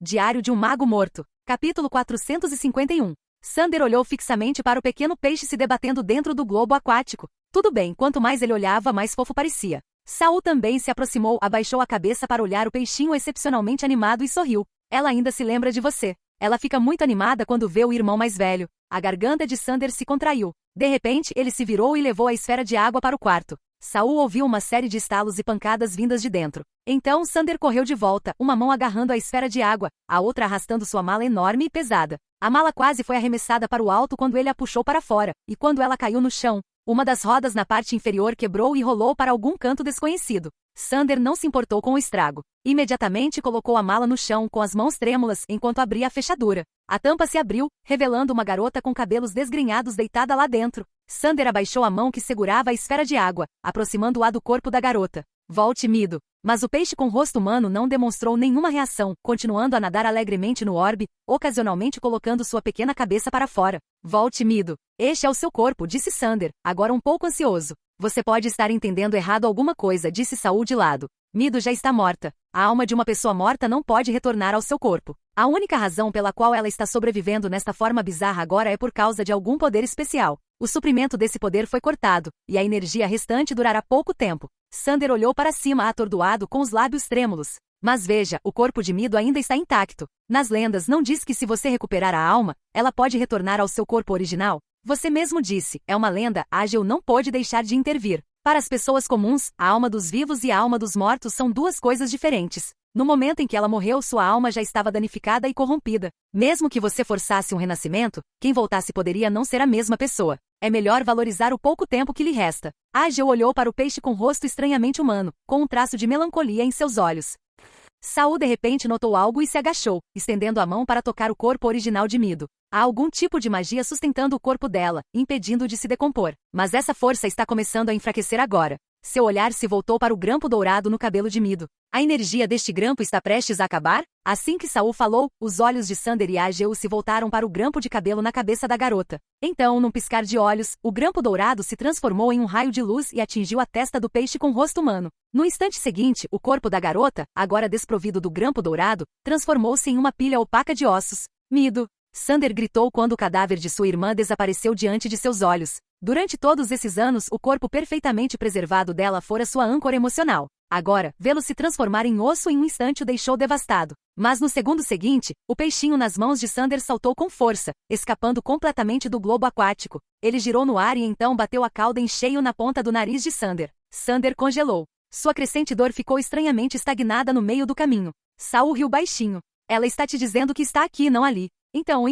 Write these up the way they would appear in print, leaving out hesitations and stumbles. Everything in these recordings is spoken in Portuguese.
Diário de um Mago Morto. Capítulo 451. Sander olhou fixamente para o pequeno peixe se debatendo dentro do globo aquático. Tudo bem, quanto mais ele olhava, mais fofo parecia. Saul também se aproximou, abaixou a cabeça para olhar o peixinho excepcionalmente animado e sorriu. Ela ainda se lembra de você. Ela fica muito animada quando vê o irmão mais velho. A garganta de Sander se contraiu. De repente, ele se virou e levou a esfera de água para o quarto. Saul ouviu uma série de estalos e pancadas vindas de dentro. Então Sander correu de volta, uma mão agarrando a esfera de água, a outra arrastando sua mala enorme e pesada. A mala quase foi arremessada para o alto quando ele a puxou para fora, e quando ela caiu no chão, uma das rodas na parte inferior quebrou e rolou para algum canto desconhecido. Sander não se importou com o estrago. Imediatamente colocou a mala no chão com as mãos trêmulas enquanto abria a fechadura. A tampa se abriu, revelando uma garota com cabelos desgrenhados deitada lá dentro. Sander abaixou a mão que segurava a esfera de água, aproximando-a do corpo da garota. Volte, Mido. Mas o peixe com rosto humano não demonstrou nenhuma reação, continuando a nadar alegremente no orbe, ocasionalmente colocando sua pequena cabeça para fora. Volte, Mido. Este é o seu corpo, disse Sander, agora um pouco ansioso. Você pode estar entendendo errado alguma coisa, disse Saul de lado. Mido já está morta. A alma de uma pessoa morta não pode retornar ao seu corpo. A única razão pela qual ela está sobrevivendo nesta forma bizarra agora é por causa de algum poder especial. O suprimento desse poder foi cortado, e a energia restante durará pouco tempo. Sander olhou para cima atordoado com os lábios trêmulos. Mas veja, o corpo de Mido ainda está intacto. Nas lendas não diz que se você recuperar a alma, ela pode retornar ao seu corpo original? Você mesmo disse, é uma lenda, Ágil não pôde deixar de intervir. Para as pessoas comuns, a alma dos vivos e a alma dos mortos são duas coisas diferentes. No momento em que ela morreu, sua alma já estava danificada e corrompida. Mesmo que você forçasse um renascimento, quem voltasse poderia não ser a mesma pessoa. É melhor valorizar o pouco tempo que lhe resta. Ágil olhou para o peixe com rosto estranhamente humano, com um traço de melancolia em seus olhos. Saul de repente notou algo e se agachou, estendendo a mão para tocar o corpo original de Mido. Há algum tipo de magia sustentando o corpo dela, impedindo-o de se decompor. Mas essa força está começando a enfraquecer agora. Seu olhar se voltou para o grampo dourado no cabelo de Mido. A energia deste grampo está prestes a acabar? Assim que Saul falou, os olhos de Sander e Ágil se voltaram para o grampo de cabelo na cabeça da garota. Então, num piscar de olhos, o grampo dourado se transformou em um raio de luz e atingiu a testa do peixe com rosto humano. No instante seguinte, o corpo da garota, agora desprovido do grampo dourado, transformou-se em uma pilha opaca de ossos. Mido! Sander gritou quando o cadáver de sua irmã desapareceu diante de seus olhos. Durante todos esses anos, o corpo perfeitamente preservado dela fora sua âncora emocional. Agora, vê-lo se transformar em osso em um instante o deixou devastado. Mas no segundo seguinte, o peixinho nas mãos de Sander saltou com força, escapando completamente do globo aquático. Ele girou no ar e então bateu a cauda em cheio na ponta do nariz de Sander. Sander congelou. Sua crescente dor ficou estranhamente estagnada no meio do caminho. Saul riu baixinho. Ela está te dizendo que está aqui, não ali. Então.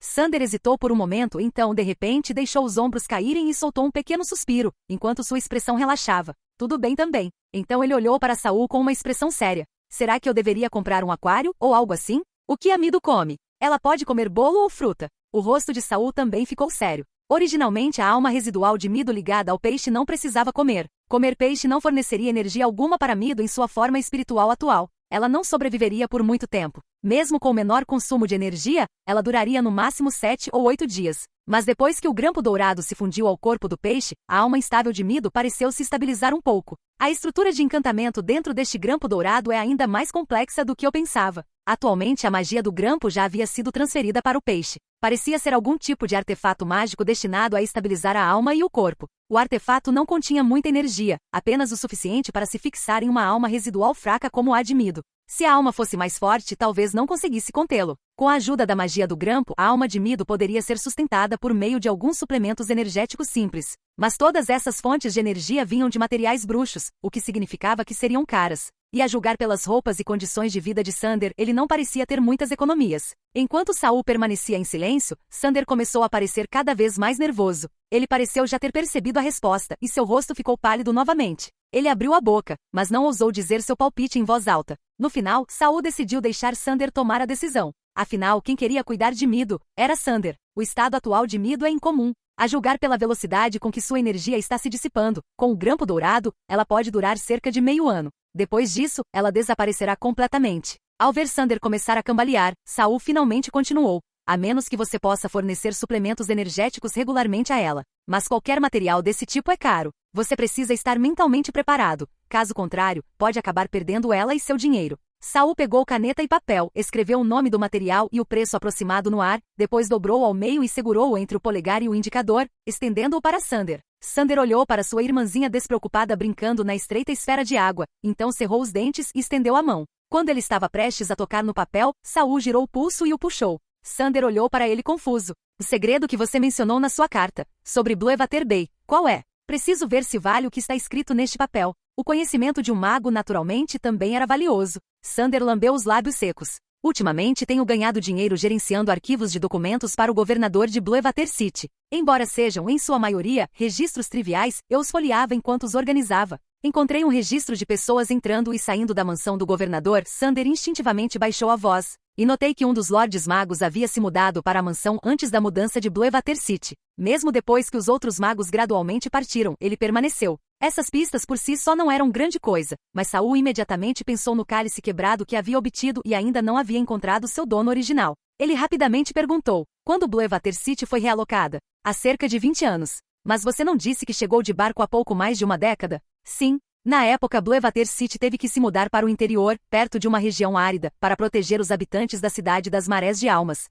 Sander hesitou por um momento, então de repente deixou os ombros caírem e soltou um pequeno suspiro, enquanto sua expressão relaxava. Tudo bem também. Então ele olhou para Saul com uma expressão séria. Será que eu deveria comprar um aquário, ou algo assim? O que a Mido come? Ela pode comer bolo ou fruta? O rosto de Saul também ficou sério. Originalmente a alma residual de Mido ligada ao peixe não precisava comer. Comer peixe não forneceria energia alguma para Mido em sua forma espiritual atual. Ela não sobreviveria por muito tempo. Mesmo com o menor consumo de energia, ela duraria no máximo 7 ou 8 dias. Mas depois que o grampo dourado se fundiu ao corpo do peixe, a alma instável de Mido pareceu se estabilizar um pouco. A estrutura de encantamento dentro deste grampo dourado é ainda mais complexa do que eu pensava. Atualmente a magia do grampo já havia sido transferida para o peixe. Parecia ser algum tipo de artefato mágico destinado a estabilizar a alma e o corpo. O artefato não continha muita energia, apenas o suficiente para se fixar em uma alma residual fraca como a de Mido. Se a alma fosse mais forte, talvez não conseguisse contê-lo. Com a ajuda da magia do grampo, a alma de Mido poderia ser sustentada por meio de alguns suplementos energéticos simples. Mas todas essas fontes de energia vinham de materiais bruxos, o que significava que seriam caras. E a julgar pelas roupas e condições de vida de Sander, ele não parecia ter muitas economias. Enquanto Saul permanecia em silêncio, Sander começou a parecer cada vez mais nervoso. Ele pareceu já ter percebido a resposta, e seu rosto ficou pálido novamente. Ele abriu a boca, mas não ousou dizer seu palpite em voz alta. No final, Saul decidiu deixar Sander tomar a decisão. Afinal, quem queria cuidar de Mido era Sander. O estado atual de Mido é incomum. A julgar pela velocidade com que sua energia está se dissipando, com o grampo dourado, ela pode durar cerca de meio ano. Depois disso, ela desaparecerá completamente. Ao ver Sander começar a cambalear, Saul finalmente continuou. A menos que você possa fornecer suplementos energéticos regularmente a ela. Mas qualquer material desse tipo é caro. Você precisa estar mentalmente preparado. Caso contrário, pode acabar perdendo ela e seu dinheiro. Saul pegou caneta e papel, escreveu o nome do material e o preço aproximado no ar, depois dobrou-o ao meio e segurou-o entre o polegar e o indicador, estendendo-o para Xander. Xander olhou para sua irmãzinha despreocupada brincando na estreita esfera de água, então cerrou os dentes e estendeu a mão. Quando ele estava prestes a tocar no papel, Saul girou o pulso e o puxou. Xander olhou para ele confuso. O segredo que você mencionou na sua carta, sobre Bluewater Bay, qual é? Preciso ver se vale o que está escrito neste papel. O conhecimento de um mago naturalmente também era valioso. Xander lambeu os lábios secos. Ultimamente tenho ganhado dinheiro gerenciando arquivos de documentos para o governador de Bluewater City. Embora sejam, em sua maioria, registros triviais, eu os folheava enquanto os organizava. Encontrei um registro de pessoas entrando e saindo da mansão do governador. Xander instintivamente baixou a voz. E notei que um dos Lordes Magos havia se mudado para a mansão antes da mudança de Bluewater City. Mesmo depois que os outros magos gradualmente partiram, ele permaneceu. Essas pistas por si só não eram grande coisa, mas Saul imediatamente pensou no cálice quebrado que havia obtido e ainda não havia encontrado seu dono original. Ele rapidamente perguntou, quando Bluewater City foi realocada? Há cerca de 20 anos. Mas você não disse que chegou de barco há pouco mais de uma década? Sim. Na época Bluewater City teve que se mudar para o interior, perto de uma região árida, para proteger os habitantes da cidade das marés de almas.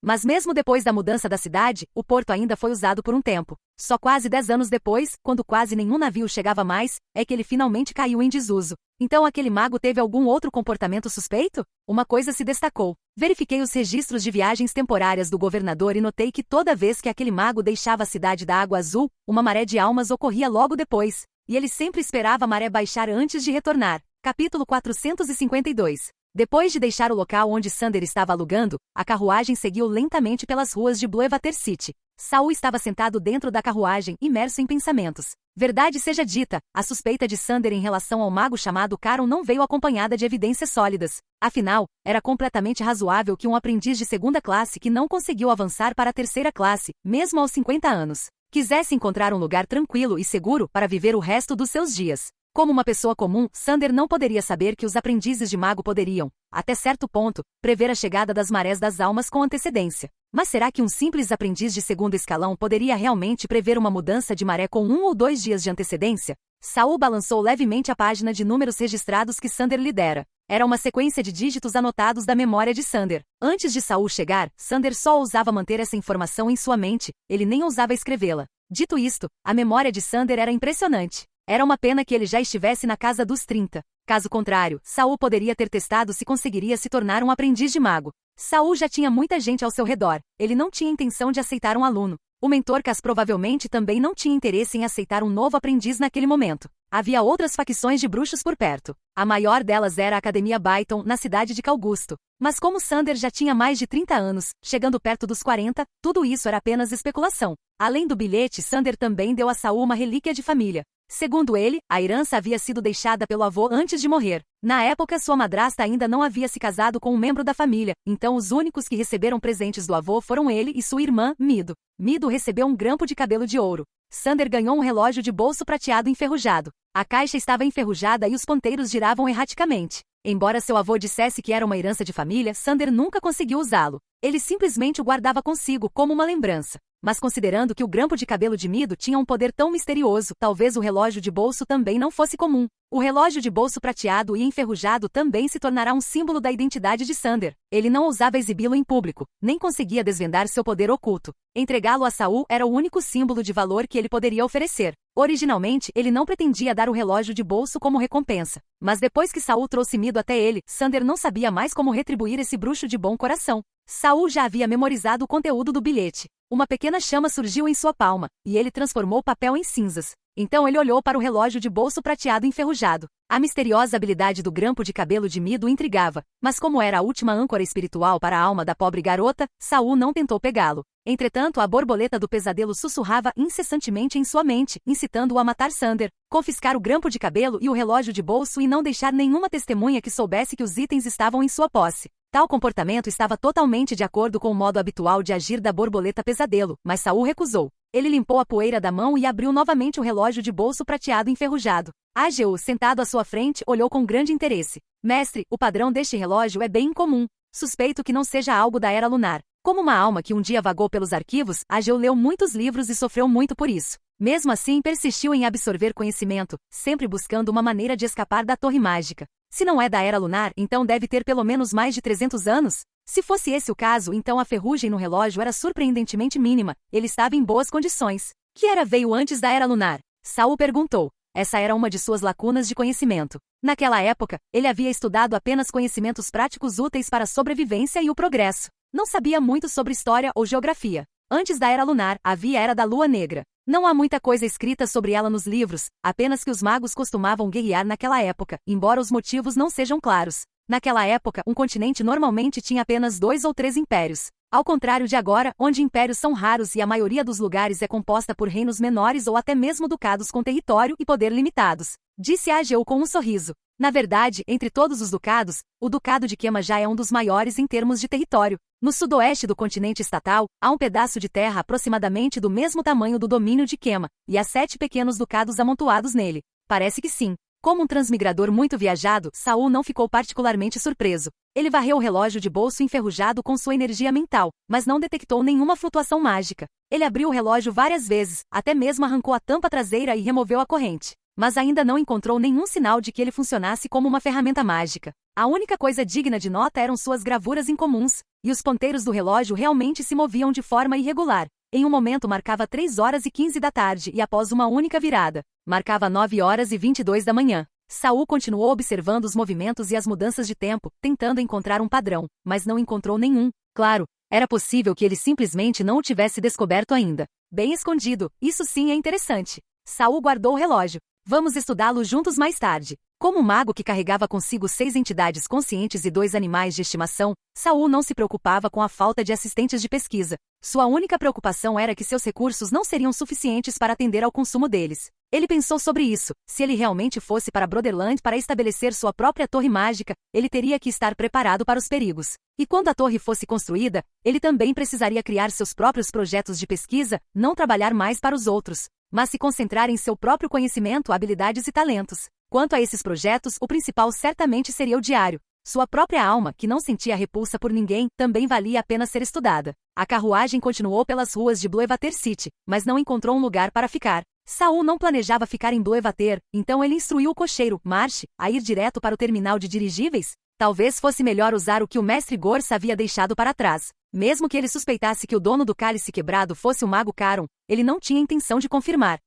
Mas mesmo depois da mudança da cidade, o porto ainda foi usado por um tempo. Só quase 10 anos depois, quando quase nenhum navio chegava mais, é que ele finalmente caiu em desuso. Então aquele mago teve algum outro comportamento suspeito? Uma coisa se destacou. Verifiquei os registros de viagens temporárias do governador e notei que toda vez que aquele mago deixava a cidade da Água Azul, uma maré de almas ocorria logo depois. E ele sempre esperava a maré baixar antes de retornar. Capítulo 452. Depois de deixar o local onde Xander estava alugando, a carruagem seguiu lentamente pelas ruas de Bluewater City. Saul estava sentado dentro da carruagem, imerso em pensamentos. Verdade seja dita, a suspeita de Xander em relação ao mago chamado Caron não veio acompanhada de evidências sólidas. Afinal, era completamente razoável que um aprendiz de segunda classe que não conseguiu avançar para a terceira classe, mesmo aos 50 anos, quisesse encontrar um lugar tranquilo e seguro para viver o resto dos seus dias. Como uma pessoa comum, Xander não poderia saber que os aprendizes de mago poderiam, até certo ponto, prever a chegada das marés das almas com antecedência. Mas será que um simples aprendiz de segundo escalão poderia realmente prever uma mudança de maré com 1 ou 2 dias de antecedência? Saul balançou levemente a página de números registrados que Xander lhe dera. Era uma sequência de dígitos anotados da memória de Xander. Antes de Saul chegar, Xander só ousava manter essa informação em sua mente, ele nem ousava escrevê-la. Dito isto, a memória de Xander era impressionante. Era uma pena que ele já estivesse na casa dos 30. Caso contrário, Saul poderia ter testado se conseguiria se tornar um aprendiz de mago. Saul já tinha muita gente ao seu redor. Ele não tinha intenção de aceitar um aluno. O mentor Cass provavelmente também não tinha interesse em aceitar um novo aprendiz naquele momento. Havia outras facções de bruxos por perto. A maior delas era a Academia Byton, na cidade de Calgusto. Mas como Xander já tinha mais de 30 anos, chegando perto dos 40, tudo isso era apenas especulação. Além do bilhete, Xander também deu a Saul uma relíquia de família. Segundo ele, a herança havia sido deixada pelo avô antes de morrer. Na época, sua madrasta ainda não havia se casado com um membro da família, então os únicos que receberam presentes do avô foram ele e sua irmã, Mido. Mido recebeu um grampo de cabelo de ouro. Xander ganhou um relógio de bolso prateado enferrujado. A caixa estava enferrujada e os ponteiros giravam erraticamente. Embora seu avô dissesse que era uma herança de família, Xander nunca conseguiu usá-lo. Ele simplesmente o guardava consigo como uma lembrança. Mas considerando que o grampo de cabelo de Mido tinha um poder tão misterioso, talvez o relógio de bolso também não fosse comum. O relógio de bolso prateado e enferrujado também se tornará um símbolo da identidade de Xander. Ele não ousava exibi-lo em público, nem conseguia desvendar seu poder oculto. Entregá-lo a Saul era o único símbolo de valor que ele poderia oferecer. Originalmente, ele não pretendia dar o relógio de bolso como recompensa. Mas depois que Saul trouxe Mido até ele, Xander não sabia mais como retribuir esse bruxo de bom coração. Saul já havia memorizado o conteúdo do bilhete. Uma pequena chama surgiu em sua palma, e ele transformou o papel em cinzas. Então ele olhou para o relógio de bolso prateado enferrujado. A misteriosa habilidade do grampo de cabelo de Mido o intrigava, mas como era a última âncora espiritual para a alma da pobre garota, Saul não tentou pegá-lo. Entretanto, a borboleta do pesadelo sussurrava incessantemente em sua mente, incitando-o a matar Xander, confiscar o grampo de cabelo e o relógio de bolso e não deixar nenhuma testemunha que soubesse que os itens estavam em sua posse. Tal comportamento estava totalmente de acordo com o modo habitual de agir da borboleta pesadelo, mas Saul recusou. Ele limpou a poeira da mão e abriu novamente o relógio de bolso prateado enferrujado. Ageu, sentado à sua frente, olhou com grande interesse. Mestre, o padrão deste relógio é bem incomum. Suspeito que não seja algo da Era Lunar. Como uma alma que um dia vagou pelos arquivos, Ageu leu muitos livros e sofreu muito por isso. Mesmo assim, persistiu em absorver conhecimento, sempre buscando uma maneira de escapar da torre mágica. Se não é da era lunar, então deve ter pelo menos mais de 300 anos? Se fosse esse o caso, então a ferrugem no relógio era surpreendentemente mínima, ele estava em boas condições. Que era veio antes da era lunar? Saul perguntou. Essa era uma de suas lacunas de conhecimento. Naquela época, ele havia estudado apenas conhecimentos práticos úteis para a sobrevivência e o progresso. Não sabia muito sobre história ou geografia. Antes da era lunar, havia a era da lua negra. Não há muita coisa escrita sobre ela nos livros, apenas que os magos costumavam guerrear naquela época, embora os motivos não sejam claros. Naquela época, um continente normalmente tinha apenas 2 ou 3 impérios. Ao contrário de agora, onde impérios são raros e a maioria dos lugares é composta por reinos menores ou até mesmo ducados com território e poder limitados. Disse Ageu com um sorriso. Na verdade, entre todos os ducados, o ducado de Quema já é um dos maiores em termos de território. No sudoeste do continente estatal, há um pedaço de terra aproximadamente do mesmo tamanho do domínio de Quema, e há 7 pequenos ducados amontoados nele. Parece que sim. Como um transmigrador muito viajado, Saul não ficou particularmente surpreso. Ele varreu o relógio de bolso enferrujado com sua energia mental, mas não detectou nenhuma flutuação mágica. Ele abriu o relógio várias vezes, até mesmo arrancou a tampa traseira e removeu a corrente. Mas ainda não encontrou nenhum sinal de que ele funcionasse como uma ferramenta mágica. A única coisa digna de nota eram suas gravuras incomuns, e os ponteiros do relógio realmente se moviam de forma irregular. Em um momento marcava 3 horas e 15 da tarde e após uma única virada, marcava 9 horas e 22 da manhã. Saul continuou observando os movimentos e as mudanças de tempo, tentando encontrar um padrão, mas não encontrou nenhum. Claro, era possível que ele simplesmente não o tivesse descoberto ainda. Bem escondido, isso sim é interessante. Saul guardou o relógio. Vamos estudá-lo juntos mais tarde. Como um mago que carregava consigo 6 entidades conscientes e 2 animais de estimação, Saul não se preocupava com a falta de assistentes de pesquisa. Sua única preocupação era que seus recursos não seriam suficientes para atender ao consumo deles. Ele pensou sobre isso. Se ele realmente fosse para Broderland para estabelecer sua própria torre mágica, ele teria que estar preparado para os perigos. E quando a torre fosse construída, ele também precisaria criar seus próprios projetos de pesquisa, não trabalhar mais para os outros, mas se concentrar em seu próprio conhecimento, habilidades e talentos. Quanto a esses projetos, o principal certamente seria o diário. Sua própria alma, que não sentia repulsa por ninguém, também valia a pena ser estudada. A carruagem continuou pelas ruas de Bluewater City, mas não encontrou um lugar para ficar. Saul não planejava ficar em Bluewater, então ele instruiu o cocheiro, Marsh, a ir direto para o terminal de dirigíveis. Talvez fosse melhor usar o que o mestre Gorsa havia deixado para trás. Mesmo que ele suspeitasse que o dono do cálice quebrado fosse o mago Caron, ele não tinha intenção de confirmar.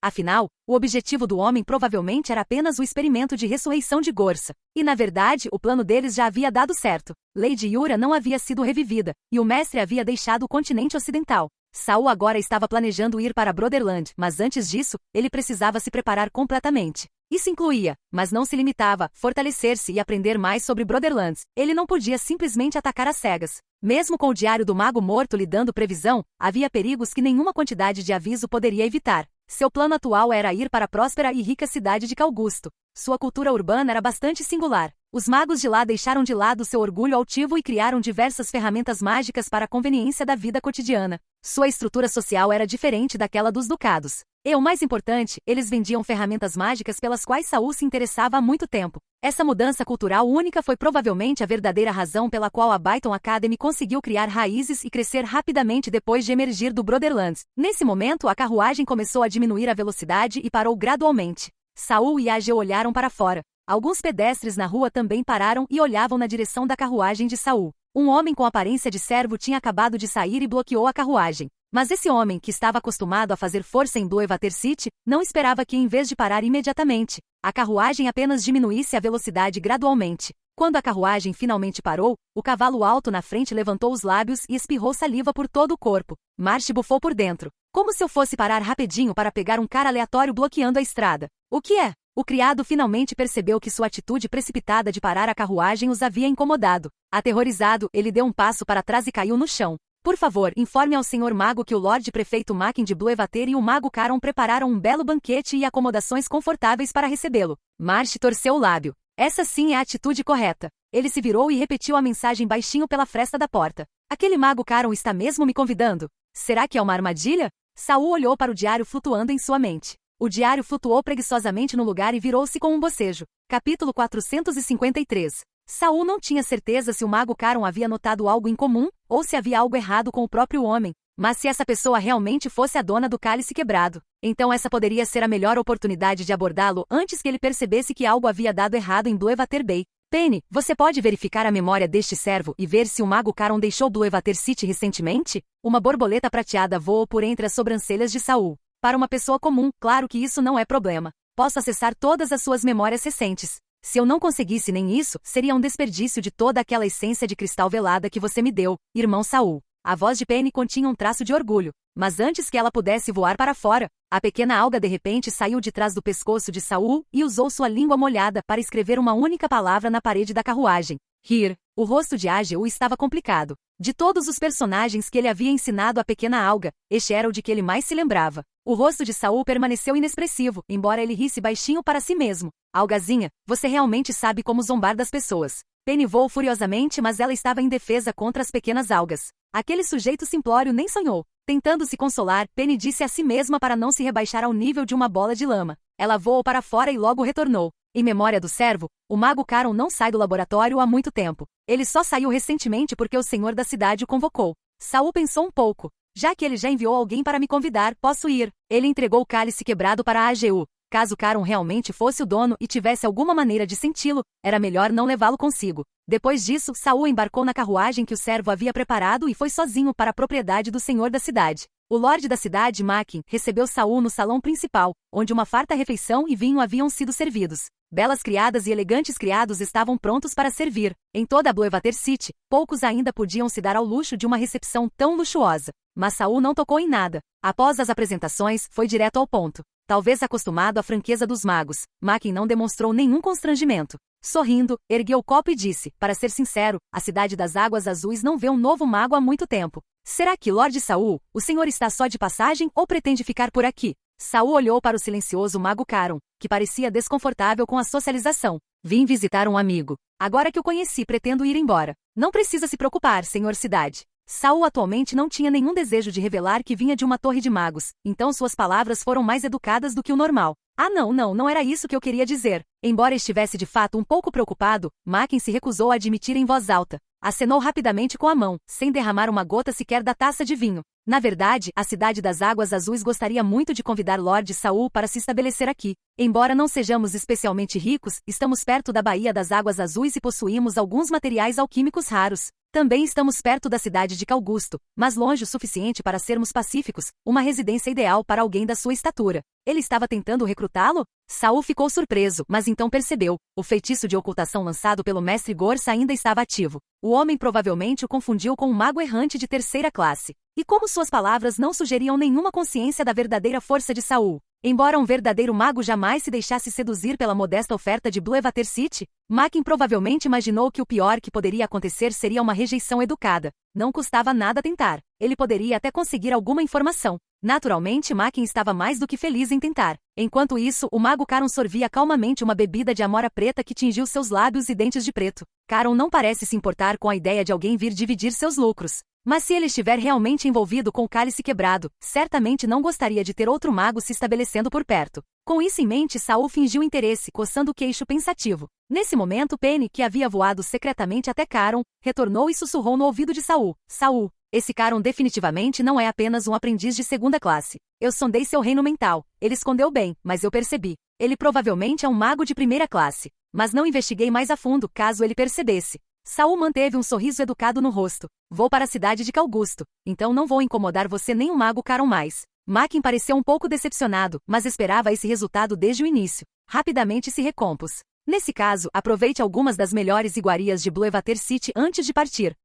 Afinal, o objetivo do homem provavelmente era apenas o experimento de ressurreição de Gorsa. E na verdade, o plano deles já havia dado certo. Lady Yura não havia sido revivida, e o mestre havia deixado o continente ocidental. Saul agora estava planejando ir para Broderland, mas antes disso, ele precisava se preparar completamente. Isso incluía, mas não se limitava, fortalecer-se e aprender mais sobre Broderlands. Ele não podia simplesmente atacar às cegas. Mesmo com o diário do mago morto lhe dando previsão, havia perigos que nenhuma quantidade de aviso poderia evitar. Seu plano atual era ir para a próspera e rica cidade de Calgusto. Sua cultura urbana era bastante singular. Os magos de lá deixaram de lado seu orgulho altivo e criaram diversas ferramentas mágicas para a conveniência da vida cotidiana. Sua estrutura social era diferente daquela dos ducados. E o mais importante, eles vendiam ferramentas mágicas pelas quais Saul se interessava há muito tempo. Essa mudança cultural única foi provavelmente a verdadeira razão pela qual a Byton Academy conseguiu criar raízes e crescer rapidamente depois de emergir do Broderlands. Nesse momento, a carruagem começou a diminuir a velocidade e parou gradualmente. Saul e Ageu olharam para fora. Alguns pedestres na rua também pararam e olhavam na direção da carruagem de Saul. Um homem com aparência de servo tinha acabado de sair e bloqueou a carruagem. Mas esse homem, que estava acostumado a fazer força em Bluewater City, não esperava que, em vez de parar imediatamente, a carruagem apenas diminuísse a velocidade gradualmente. Quando a carruagem finalmente parou, o cavalo alto na frente levantou os lábios e espirrou saliva por todo o corpo. Marsh bufou por dentro. Como se eu fosse parar rapidinho para pegar um cara aleatório bloqueando a estrada. O que é? O criado finalmente percebeu que sua atitude precipitada de parar a carruagem os havia incomodado. Aterrorizado, ele deu um passo para trás e caiu no chão. Por favor, informe ao Sr. Mago que o Lorde Prefeito Mackin de Bluewater e o Mago Caron prepararam um belo banquete e acomodações confortáveis para recebê-lo. Marsh torceu o lábio. Essa sim é a atitude correta. Ele se virou e repetiu a mensagem baixinho pela fresta da porta. Aquele Mago Caron está mesmo me convidando? Será que é uma armadilha? Saul olhou para o diário flutuando em sua mente. O diário flutuou preguiçosamente no lugar e virou-se com um bocejo. Capítulo 453. Saul não tinha certeza se o mago Caron havia notado algo incomum, ou se havia algo errado com o próprio homem. Mas se essa pessoa realmente fosse a dona do cálice quebrado, então essa poderia ser a melhor oportunidade de abordá-lo antes que ele percebesse que algo havia dado errado em Bluewater Bay. Penny, você pode verificar a memória deste servo e ver se o mago Caron deixou Bluewater City recentemente? Uma borboleta prateada voou por entre as sobrancelhas de Saul. Para uma pessoa comum, claro que isso não é problema. Posso acessar todas as suas memórias recentes. Se eu não conseguisse nem isso, seria um desperdício de toda aquela essência de cristal velada que você me deu, irmão Saul. A voz de Penny continha um traço de orgulho, mas antes que ela pudesse voar para fora, a pequena alga de repente saiu de trás do pescoço de Saul e usou sua língua molhada para escrever uma única palavra na parede da carruagem. Rir. O rosto de Ageu estava complicado. De todos os personagens que ele havia ensinado à pequena alga, este era o de que ele mais se lembrava. O rosto de Saul permaneceu inexpressivo, embora ele risse baixinho para si mesmo. Algazinha, você realmente sabe como zombar das pessoas. Penny voou furiosamente, mas ela estava indefesa contra as pequenas algas. Aquele sujeito simplório nem sonhou. Tentando se consolar, Penny disse a si mesma para não se rebaixar ao nível de uma bola de lama. Ela voou para fora e logo retornou. Em memória do servo, o mago Caron não sai do laboratório há muito tempo. Ele só saiu recentemente porque o senhor da cidade o convocou. Saul pensou um pouco. Já que ele já enviou alguém para me convidar, posso ir. Ele entregou o cálice quebrado para Ageu. Caso Caron realmente fosse o dono e tivesse alguma maneira de senti-lo, era melhor não levá-lo consigo. Depois disso, Saul embarcou na carruagem que o servo havia preparado e foi sozinho para a propriedade do senhor da cidade. O lorde da cidade, Makin, recebeu Saul no salão principal, onde uma farta refeição e vinho haviam sido servidos. Belas criadas e elegantes criados estavam prontos para servir. Em toda a Bluewater City, poucos ainda podiam se dar ao luxo de uma recepção tão luxuosa. Mas Saul não tocou em nada. Após as apresentações, foi direto ao ponto. Talvez acostumado à franqueza dos magos, Makin não demonstrou nenhum constrangimento. Sorrindo, ergueu o copo e disse, para ser sincero, a cidade das águas azuis não vê um novo mago há muito tempo. Será que, Lorde Saul, o senhor está só de passagem ou pretende ficar por aqui? Saul olhou para o silencioso mago Caron, que parecia desconfortável com a socialização. Vim visitar um amigo. Agora que o conheci, pretendo ir embora. Não precisa se preocupar, senhor cidade. Saul atualmente não tinha nenhum desejo de revelar que vinha de uma torre de magos, então suas palavras foram mais educadas do que o normal. Ah não era isso que eu queria dizer. Embora estivesse de fato um pouco preocupado, Makin se recusou a admitir em voz alta. Acenou rapidamente com a mão, sem derramar uma gota sequer da taça de vinho. Na verdade, a cidade das águas azuis gostaria muito de convidar Lorde Saul para se estabelecer aqui. Embora não sejamos especialmente ricos, estamos perto da Baía das Águas Azuis e possuímos alguns materiais alquímicos raros. Também estamos perto da cidade de Calgusto, mas longe o suficiente para sermos pacíficos, uma residência ideal para alguém da sua estatura. Ele estava tentando recrutá-lo? Saul ficou surpreso, mas então percebeu. O feitiço de ocultação lançado pelo mestre Gorsa ainda estava ativo. O homem provavelmente o confundiu com um mago errante de terceira classe. E como suas palavras não sugeriam nenhuma consciência da verdadeira força de Saul. Embora um verdadeiro mago jamais se deixasse seduzir pela modesta oferta de Bluewater City, Makin provavelmente imaginou que o pior que poderia acontecer seria uma rejeição educada. Não custava nada tentar. Ele poderia até conseguir alguma informação. Naturalmente, Makin estava mais do que feliz em tentar. Enquanto isso, o mago Caron sorvia calmamente uma bebida de amora preta que tingiu seus lábios e dentes de preto. Caron não parece se importar com a ideia de alguém vir dividir seus lucros. Mas se ele estiver realmente envolvido com o cálice quebrado, certamente não gostaria de ter outro mago se estabelecendo por perto. Com isso em mente, Saul fingiu interesse, coçando o queixo pensativo. Nesse momento, Penny, que havia voado secretamente até Caron, retornou e sussurrou no ouvido de Saul. Saul, esse Caron definitivamente não é apenas um aprendiz de segunda classe. Eu sondei seu reino mental. Ele escondeu bem, mas eu percebi. Ele provavelmente é um mago de primeira classe. Mas não investiguei mais a fundo, caso ele percebesse. Saul manteve um sorriso educado no rosto. Vou para a cidade de Calgusto, então não vou incomodar você nem o mago Caron mais. Makin pareceu um pouco decepcionado, mas esperava esse resultado desde o início. Rapidamente se recompôs. Nesse caso, aproveite algumas das melhores iguarias de Bluewater City antes de partir.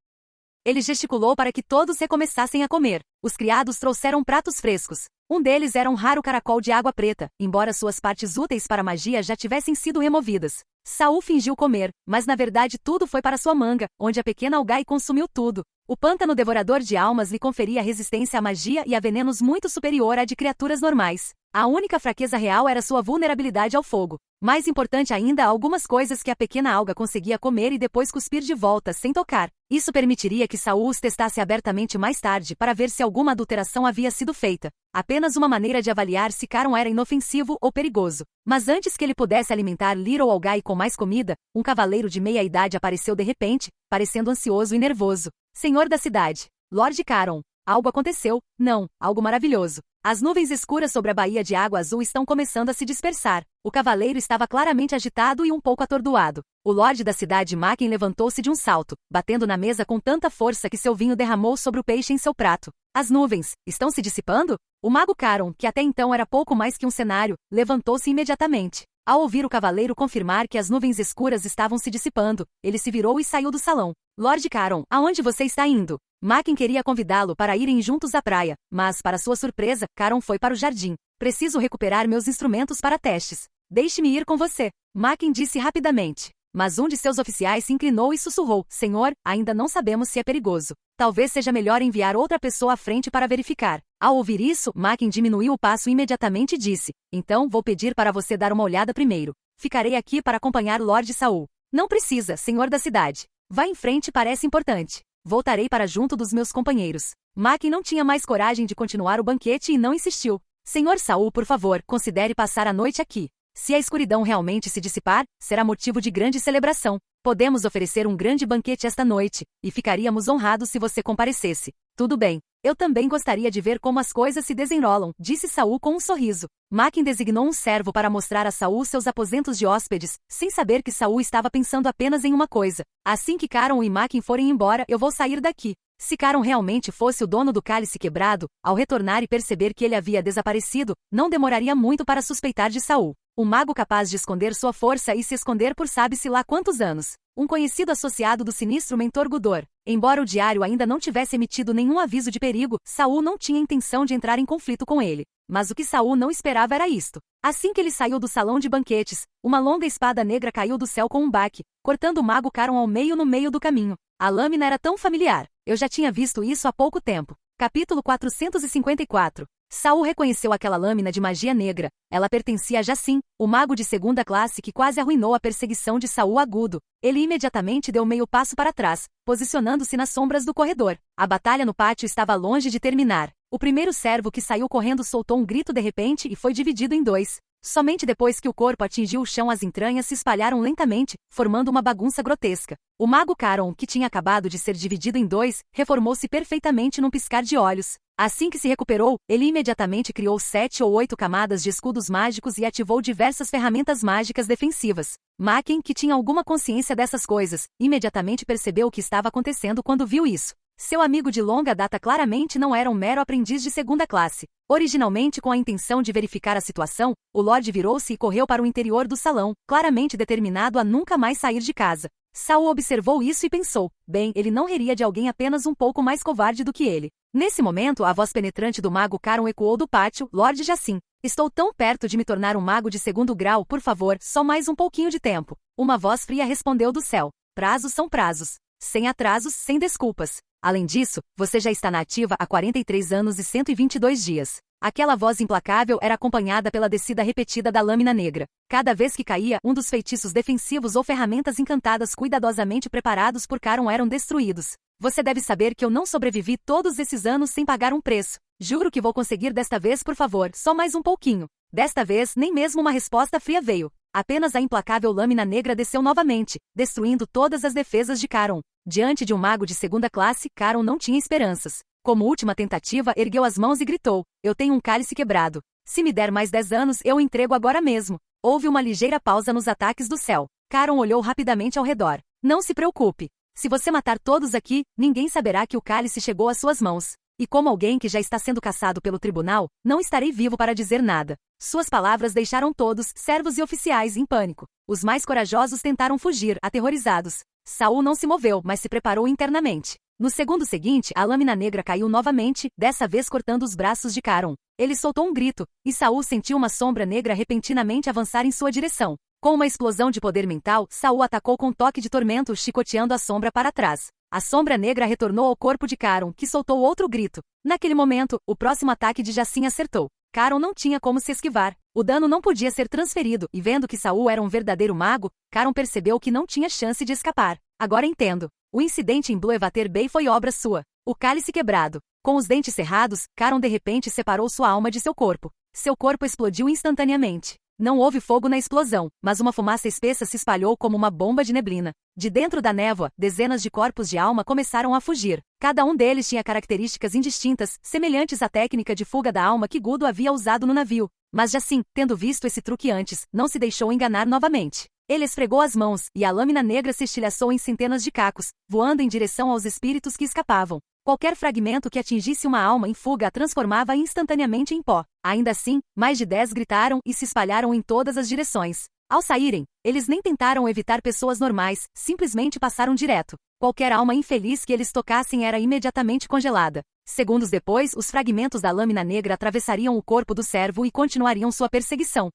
Ele gesticulou para que todos recomeçassem a comer. Os criados trouxeram pratos frescos. Um deles era um raro caracol de água preta, embora suas partes úteis para a magia já tivessem sido removidas. Saul fingiu comer, mas na verdade tudo foi para sua manga, onde a pequena algaia consumiu tudo. O pântano devorador de almas lhe conferia resistência à magia e a venenos muito superior à de criaturas normais. A única fraqueza real era sua vulnerabilidade ao fogo. Mais importante ainda, algumas coisas que a pequena alga conseguia comer e depois cuspir de volta, sem tocar. Isso permitiria que Saul os testasse abertamente mais tarde para ver se alguma adulteração havia sido feita. Apenas uma maneira de avaliar se Caron era inofensivo ou perigoso. Mas antes que ele pudesse alimentar Little Algai com mais comida, um cavaleiro de meia-idade apareceu de repente, parecendo ansioso e nervoso. Senhor da cidade, Lorde Caron. Algo aconteceu? Não, algo maravilhoso. As nuvens escuras sobre a baía de água azul estão começando a se dispersar. O cavaleiro estava claramente agitado e um pouco atordoado. O lorde da cidade Macken levantou-se de um salto, batendo na mesa com tanta força que seu vinho derramou sobre o peixe em seu prato. As nuvens estão se dissipando? O mago Caron, que até então era pouco mais que um cenário, levantou-se imediatamente. Ao ouvir o cavaleiro confirmar que as nuvens escuras estavam se dissipando, ele se virou e saiu do salão. Lorde Caron, aonde você está indo? Macken queria convidá-lo para irem juntos à praia, mas, para sua surpresa, Caron foi para o jardim. Preciso recuperar meus instrumentos para testes. Deixe-me ir com você. Macken disse rapidamente. Mas um de seus oficiais se inclinou e sussurrou: Senhor, ainda não sabemos se é perigoso. Talvez seja melhor enviar outra pessoa à frente para verificar. Ao ouvir isso, Macken diminuiu o passo imediatamente e disse: Então vou pedir para você dar uma olhada primeiro. Ficarei aqui para acompanhar Lorde Saul. Não precisa, senhor da cidade. Vá em frente, parece importante. Voltarei para junto dos meus companheiros. Macken não tinha mais coragem de continuar o banquete e não insistiu. Senhor Saul, por favor, considere passar a noite aqui. Se a escuridão realmente se dissipar, será motivo de grande celebração. Podemos oferecer um grande banquete esta noite, e ficaríamos honrados se você comparecesse. Tudo bem. Eu também gostaria de ver como as coisas se desenrolam, disse Saul com um sorriso. Macken designou um servo para mostrar a Saul seus aposentos de hóspedes, sem saber que Saul estava pensando apenas em uma coisa. Assim que Caron e Macken forem embora, eu vou sair daqui. Se Caron realmente fosse o dono do cálice quebrado, ao retornar e perceber que ele havia desaparecido, não demoraria muito para suspeitar de Saul. Um mago capaz de esconder sua força e se esconder por sabe-se lá quantos anos. Um conhecido associado do sinistro mentor Gudor. Embora o diário ainda não tivesse emitido nenhum aviso de perigo, Saul não tinha intenção de entrar em conflito com ele. Mas o que Saul não esperava era isto. Assim que ele saiu do salão de banquetes, uma longa espada negra caiu do céu com um baque, cortando o mago Caron ao meio no meio do caminho. A lâmina era tão familiar. Eu já tinha visto isso há pouco tempo. Capítulo 454. Saul reconheceu aquela lâmina de magia negra. Ela pertencia a Jacin, o mago de segunda classe que quase arruinou a perseguição de Saul agudo. Ele imediatamente deu meio passo para trás, posicionando-se nas sombras do corredor. A batalha no pátio estava longe de terminar. O primeiro servo que saiu correndo soltou um grito de repente e foi dividido em dois. Somente depois que o corpo atingiu o chão as entranhas se espalharam lentamente, formando uma bagunça grotesca. O mago Caron, que tinha acabado de ser dividido em dois, reformou-se perfeitamente num piscar de olhos. Assim que se recuperou, ele imediatamente criou 7 ou 8 camadas de escudos mágicos e ativou diversas ferramentas mágicas defensivas. Macken, que tinha alguma consciência dessas coisas, imediatamente percebeu o que estava acontecendo quando viu isso. Seu amigo de longa data claramente não era um mero aprendiz de segunda classe. Originalmente com a intenção de verificar a situação, o Lorde virou-se e correu para o interior do salão, claramente determinado a nunca mais sair de casa. Saul observou isso e pensou, bem, ele não riria de alguém apenas um pouco mais covarde do que ele. Nesse momento, a voz penetrante do mago Caron ecoou do pátio: Lorde Jacin. Estou tão perto de me tornar um mago de segundo grau, por favor, só mais um pouquinho de tempo. Uma voz fria respondeu do céu. Prazos são prazos. Sem atrasos, sem desculpas. Além disso, você já está na ativa há 43 anos e 122 dias. Aquela voz implacável era acompanhada pela descida repetida da lâmina negra. Cada vez que caía, um dos feitiços defensivos ou ferramentas encantadas cuidadosamente preparados por Caron eram destruídos. Você deve saber que eu não sobrevivi todos esses anos sem pagar um preço. Juro que vou conseguir desta vez, por favor, só mais um pouquinho. Desta vez, nem mesmo uma resposta fria veio. Apenas a implacável lâmina negra desceu novamente, destruindo todas as defesas de Caron. Diante de um mago de segunda classe, Caron não tinha esperanças. Como última tentativa, ergueu as mãos e gritou: Eu tenho um cálice quebrado. Se me der mais 10 anos, eu o entrego agora mesmo. Houve uma ligeira pausa nos ataques do céu. Caron olhou rapidamente ao redor. Não se preocupe. Se você matar todos aqui, ninguém saberá que o cálice chegou às suas mãos. E como alguém que já está sendo caçado pelo tribunal, não estarei vivo para dizer nada. Suas palavras deixaram todos, servos e oficiais, em pânico. Os mais corajosos tentaram fugir, aterrorizados. Saul não se moveu, mas se preparou internamente. No segundo seguinte, a lâmina negra caiu novamente, dessa vez cortando os braços de Caron. Ele soltou um grito, e Saul sentiu uma sombra negra repentinamente avançar em sua direção. Com uma explosão de poder mental, Saul atacou com um toque de tormento, chicoteando a sombra para trás. A sombra negra retornou ao corpo de Caron, que soltou outro grito. Naquele momento, o próximo ataque de Jacin acertou. Caron não tinha como se esquivar. O dano não podia ser transferido, e vendo que Saul era um verdadeiro mago, Caron percebeu que não tinha chance de escapar. Agora entendo. O incidente em Blue Evater Bay foi obra sua. O cálice quebrado. Com os dentes cerrados, Caron de repente separou sua alma de seu corpo. Seu corpo explodiu instantaneamente. Não houve fogo na explosão, mas uma fumaça espessa se espalhou como uma bomba de neblina. De dentro da névoa, dezenas de corpos de alma começaram a fugir. Cada um deles tinha características indistintas, semelhantes à técnica de fuga da alma que Gudo havia usado no navio. Mas Jacin, tendo visto esse truque antes, não se deixou enganar novamente. Ele esfregou as mãos, e a lâmina negra se estilhaçou em centenas de cacos, voando em direção aos espíritos que escapavam. Qualquer fragmento que atingisse uma alma em fuga a transformava instantaneamente em pó. Ainda assim, mais de 10 gritaram e se espalharam em todas as direções. Ao saírem, eles nem tentaram evitar pessoas normais, simplesmente passaram direto. Qualquer alma infeliz que eles tocassem era imediatamente congelada. Segundos depois, os fragmentos da lâmina negra atravessariam o corpo do servo e continuariam sua perseguição.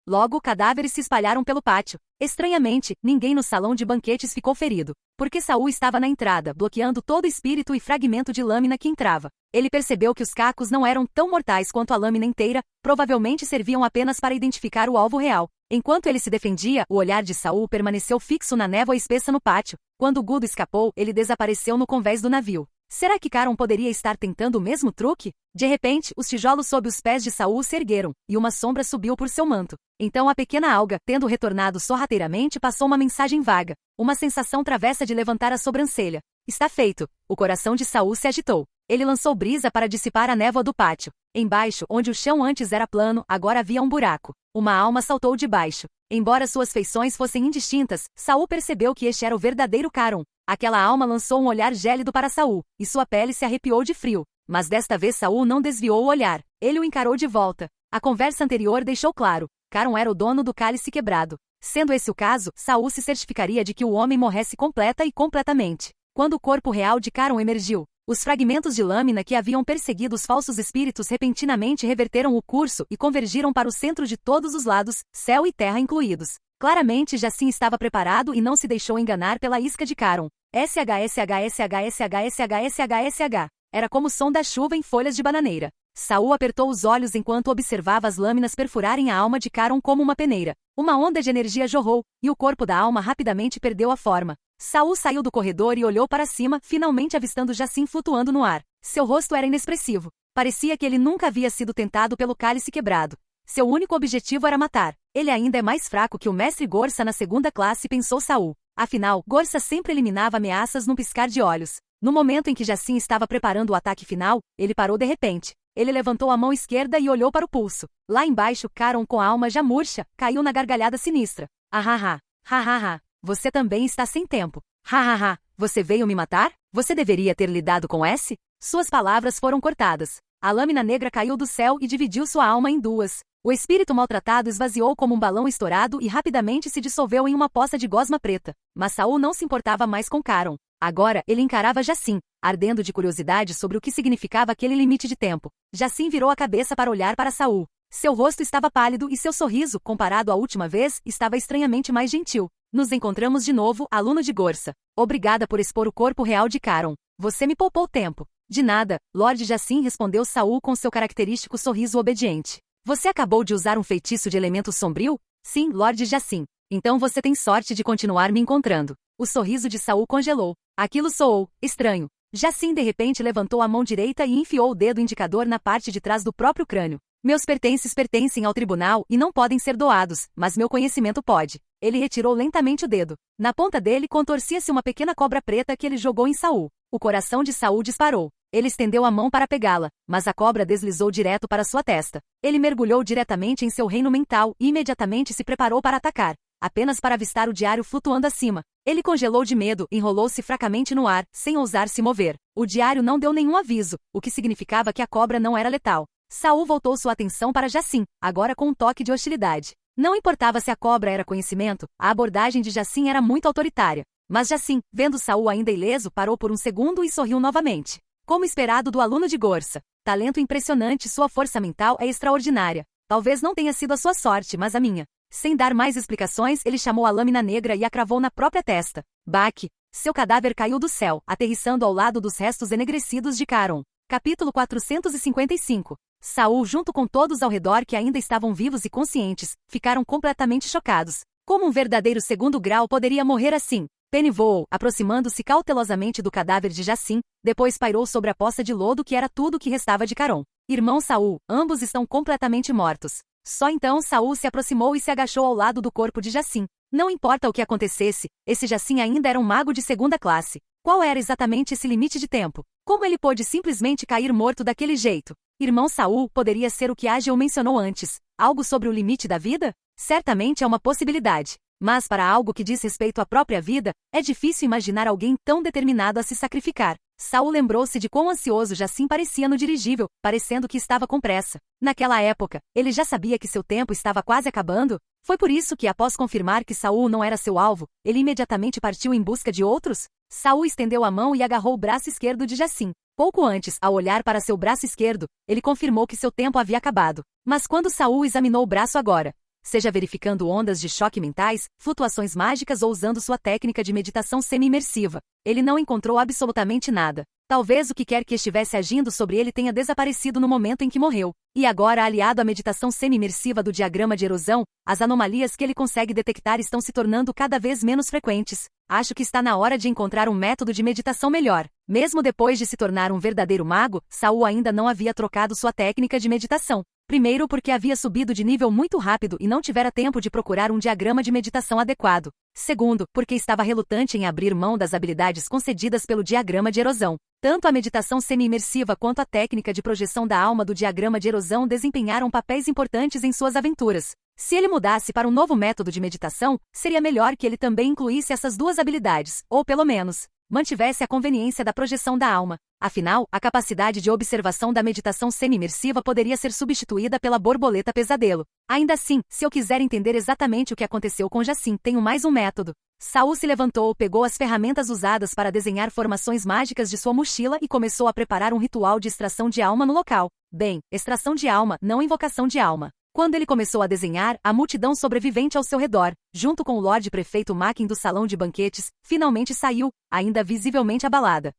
Logo, cadáveres se espalharam pelo pátio. Estranhamente, ninguém no salão de banquetes ficou ferido, porque Saul estava na entrada, bloqueando todo espírito e fragmento de lâmina que entrava. Ele percebeu que os cacos não eram tão mortais quanto a lâmina inteira, provavelmente serviam apenas para identificar o alvo real. Enquanto ele se defendia, o olhar de Saul permaneceu fixo na névoa espessa no pátio. Quando Gudo escapou, ele desapareceu no convés do navio. Será que Caron poderia estar tentando o mesmo truque? De repente, os tijolos sob os pés de Saul se ergueram, e uma sombra subiu por seu manto. Então a pequena alga, tendo retornado sorrateiramente, passou uma mensagem vaga. Uma sensação travessa de levantar a sobrancelha. Está feito. O coração de Saul se agitou. Ele lançou brisa para dissipar a névoa do pátio. Embaixo, onde o chão antes era plano, agora havia um buraco. Uma alma saltou de baixo. Embora suas feições fossem indistintas, Saul percebeu que este era o verdadeiro Caron. Aquela alma lançou um olhar gélido para Saul, e sua pele se arrepiou de frio. Mas desta vez Saul não desviou o olhar. Ele o encarou de volta. A conversa anterior deixou claro. Caron era o dono do cálice quebrado. Sendo esse o caso, Saul se certificaria de que o homem morresse completa e completamente. Quando o corpo real de Caron emergiu, os fragmentos de lâmina que haviam perseguido os falsos espíritos repentinamente reverteram o curso e convergiram para o centro de todos os lados, céu e terra incluídos. Claramente Jacin estava preparado e não se deixou enganar pela isca de Caron. SHSHSHSHSHSH. Era como o som da chuva em folhas de bananeira. Saul apertou os olhos enquanto observava as lâminas perfurarem a alma de Caron como uma peneira. Uma onda de energia jorrou, e o corpo da alma rapidamente perdeu a forma. Saul saiu do corredor e olhou para cima, finalmente avistando Jacin flutuando no ar. Seu rosto era inexpressivo. Parecia que ele nunca havia sido tentado pelo cálice quebrado. Seu único objetivo era matar. Ele ainda é mais fraco que o mestre Gorsa na segunda classe, pensou Saul. Afinal, Gorsa sempre eliminava ameaças num piscar de olhos. No momento em que Jacin estava preparando o ataque final, ele parou de repente. Ele levantou a mão esquerda e olhou para o pulso. Lá embaixo, Caron, com a alma já murcha, caiu na gargalhada sinistra. Ahaha. Hahaha. Você também está sem tempo. Hahaha. Você veio me matar? Você deveria ter lidado com esse? Suas palavras foram cortadas. A lâmina negra caiu do céu e dividiu sua alma em duas. O espírito maltratado esvaziou como um balão estourado e rapidamente se dissolveu em uma poça de gosma preta. Mas Saul não se importava mais com Caron. Agora, ele encarava Jacin, ardendo de curiosidade sobre o que significava aquele limite de tempo. Jacin virou a cabeça para olhar para Saul. Seu rosto estava pálido e seu sorriso, comparado à última vez, estava estranhamente mais gentil. Nos encontramos de novo, aluno de Gorsa. Obrigada por expor o corpo real de Caron. Você me poupou tempo. De nada, Lord Jacin, respondeu Saul com seu característico sorriso obediente. Você acabou de usar um feitiço de elemento sombrio? Sim, Lord Jacin. Então você tem sorte de continuar me encontrando. O sorriso de Saul congelou. Aquilo soou estranho. Jacin de repente levantou a mão direita e enfiou o dedo indicador na parte de trás do próprio crânio. Meus pertences pertencem ao tribunal e não podem ser doados, mas meu conhecimento pode. Ele retirou lentamente o dedo. Na ponta dele contorcia-se uma pequena cobra preta que ele jogou em Saul. O coração de Saul disparou. Ele estendeu a mão para pegá-la, mas a cobra deslizou direto para sua testa. Ele mergulhou diretamente em seu reino mental e imediatamente se preparou para atacar, apenas para avistar o diário flutuando acima. Ele congelou de medo, enrolou-se fracamente no ar, sem ousar se mover. O diário não deu nenhum aviso, o que significava que a cobra não era letal. Saul voltou sua atenção para Jacin, agora com um toque de hostilidade. Não importava se a cobra era conhecimento, a abordagem de Jacin era muito autoritária. Mas Jacin, vendo Saul ainda ileso, parou por um segundo e sorriu novamente. Como esperado do aluno de Gorsa. Talento impressionante, sua força mental é extraordinária. Talvez não tenha sido a sua sorte, mas a minha. Sem dar mais explicações, ele chamou a lâmina negra e a cravou na própria testa. Baque. Seu cadáver caiu do céu, aterrissando ao lado dos restos enegrecidos de Caron. Capítulo 455. Saul, junto com todos ao redor que ainda estavam vivos e conscientes, ficaram completamente chocados. Como um verdadeiro segundo grau poderia morrer assim? Penny voou, aproximando-se cautelosamente do cadáver de Jacin, depois pairou sobre a poça de lodo que era tudo o que restava de Caron. Irmão Saul, ambos estão completamente mortos. Só então Saul se aproximou e se agachou ao lado do corpo de Jacim. Não importa o que acontecesse, esse Jacim ainda era um mago de segunda classe. Qual era exatamente esse limite de tempo? Como ele pôde simplesmente cair morto daquele jeito? Irmão Saul poderia ser o que Ageu mencionou antes. Algo sobre o limite da vida? Certamente é uma possibilidade. Mas para algo que diz respeito à própria vida, é difícil imaginar alguém tão determinado a se sacrificar. Saul lembrou-se de quão ansioso Jacim parecia no dirigível, parecendo que estava com pressa. Naquela época, ele já sabia que seu tempo estava quase acabando. Foi por isso que, após confirmar que Saul não era seu alvo, ele imediatamente partiu em busca de outros? Saul estendeu a mão e agarrou o braço esquerdo de Jacim. Pouco antes, ao olhar para seu braço esquerdo, ele confirmou que seu tempo havia acabado. Mas quando Saul examinou o braço agora, seja verificando ondas de choque mentais, flutuações mágicas ou usando sua técnica de meditação semi-imersiva, ele não encontrou absolutamente nada. Talvez o que quer que estivesse agindo sobre ele tenha desaparecido no momento em que morreu. E agora, aliado à meditação semi-imersiva do diagrama de erosão, as anomalias que ele consegue detectar estão se tornando cada vez menos frequentes. Acho que está na hora de encontrar um método de meditação melhor. Mesmo depois de se tornar um verdadeiro mago, Saul ainda não havia trocado sua técnica de meditação. Primeiro porque havia subido de nível muito rápido e não tivera tempo de procurar um diagrama de meditação adequado. Segundo, porque estava relutante em abrir mão das habilidades concedidas pelo diagrama de erosão. Tanto a meditação semi-imersiva quanto a técnica de projeção da alma do diagrama de erosão desempenharam papéis importantes em suas aventuras. Se ele mudasse para um novo método de meditação, seria melhor que ele também incluísse essas duas habilidades, ou pelo menos, mantivesse a conveniência da projeção da alma. Afinal, a capacidade de observação da meditação semi-imersiva poderia ser substituída pela borboleta pesadelo. Ainda assim, se eu quiser entender exatamente o que aconteceu com Jacim, tenho mais um método. Saul se levantou, pegou as ferramentas usadas para desenhar formações mágicas de sua mochila e começou a preparar um ritual de extração de alma no local. Bem, extração de alma, não invocação de alma. Quando ele começou a desenhar, a multidão sobrevivente ao seu redor, junto com o Lorde Prefeito Mackin do salão de banquetes, finalmente saiu, ainda visivelmente abalada.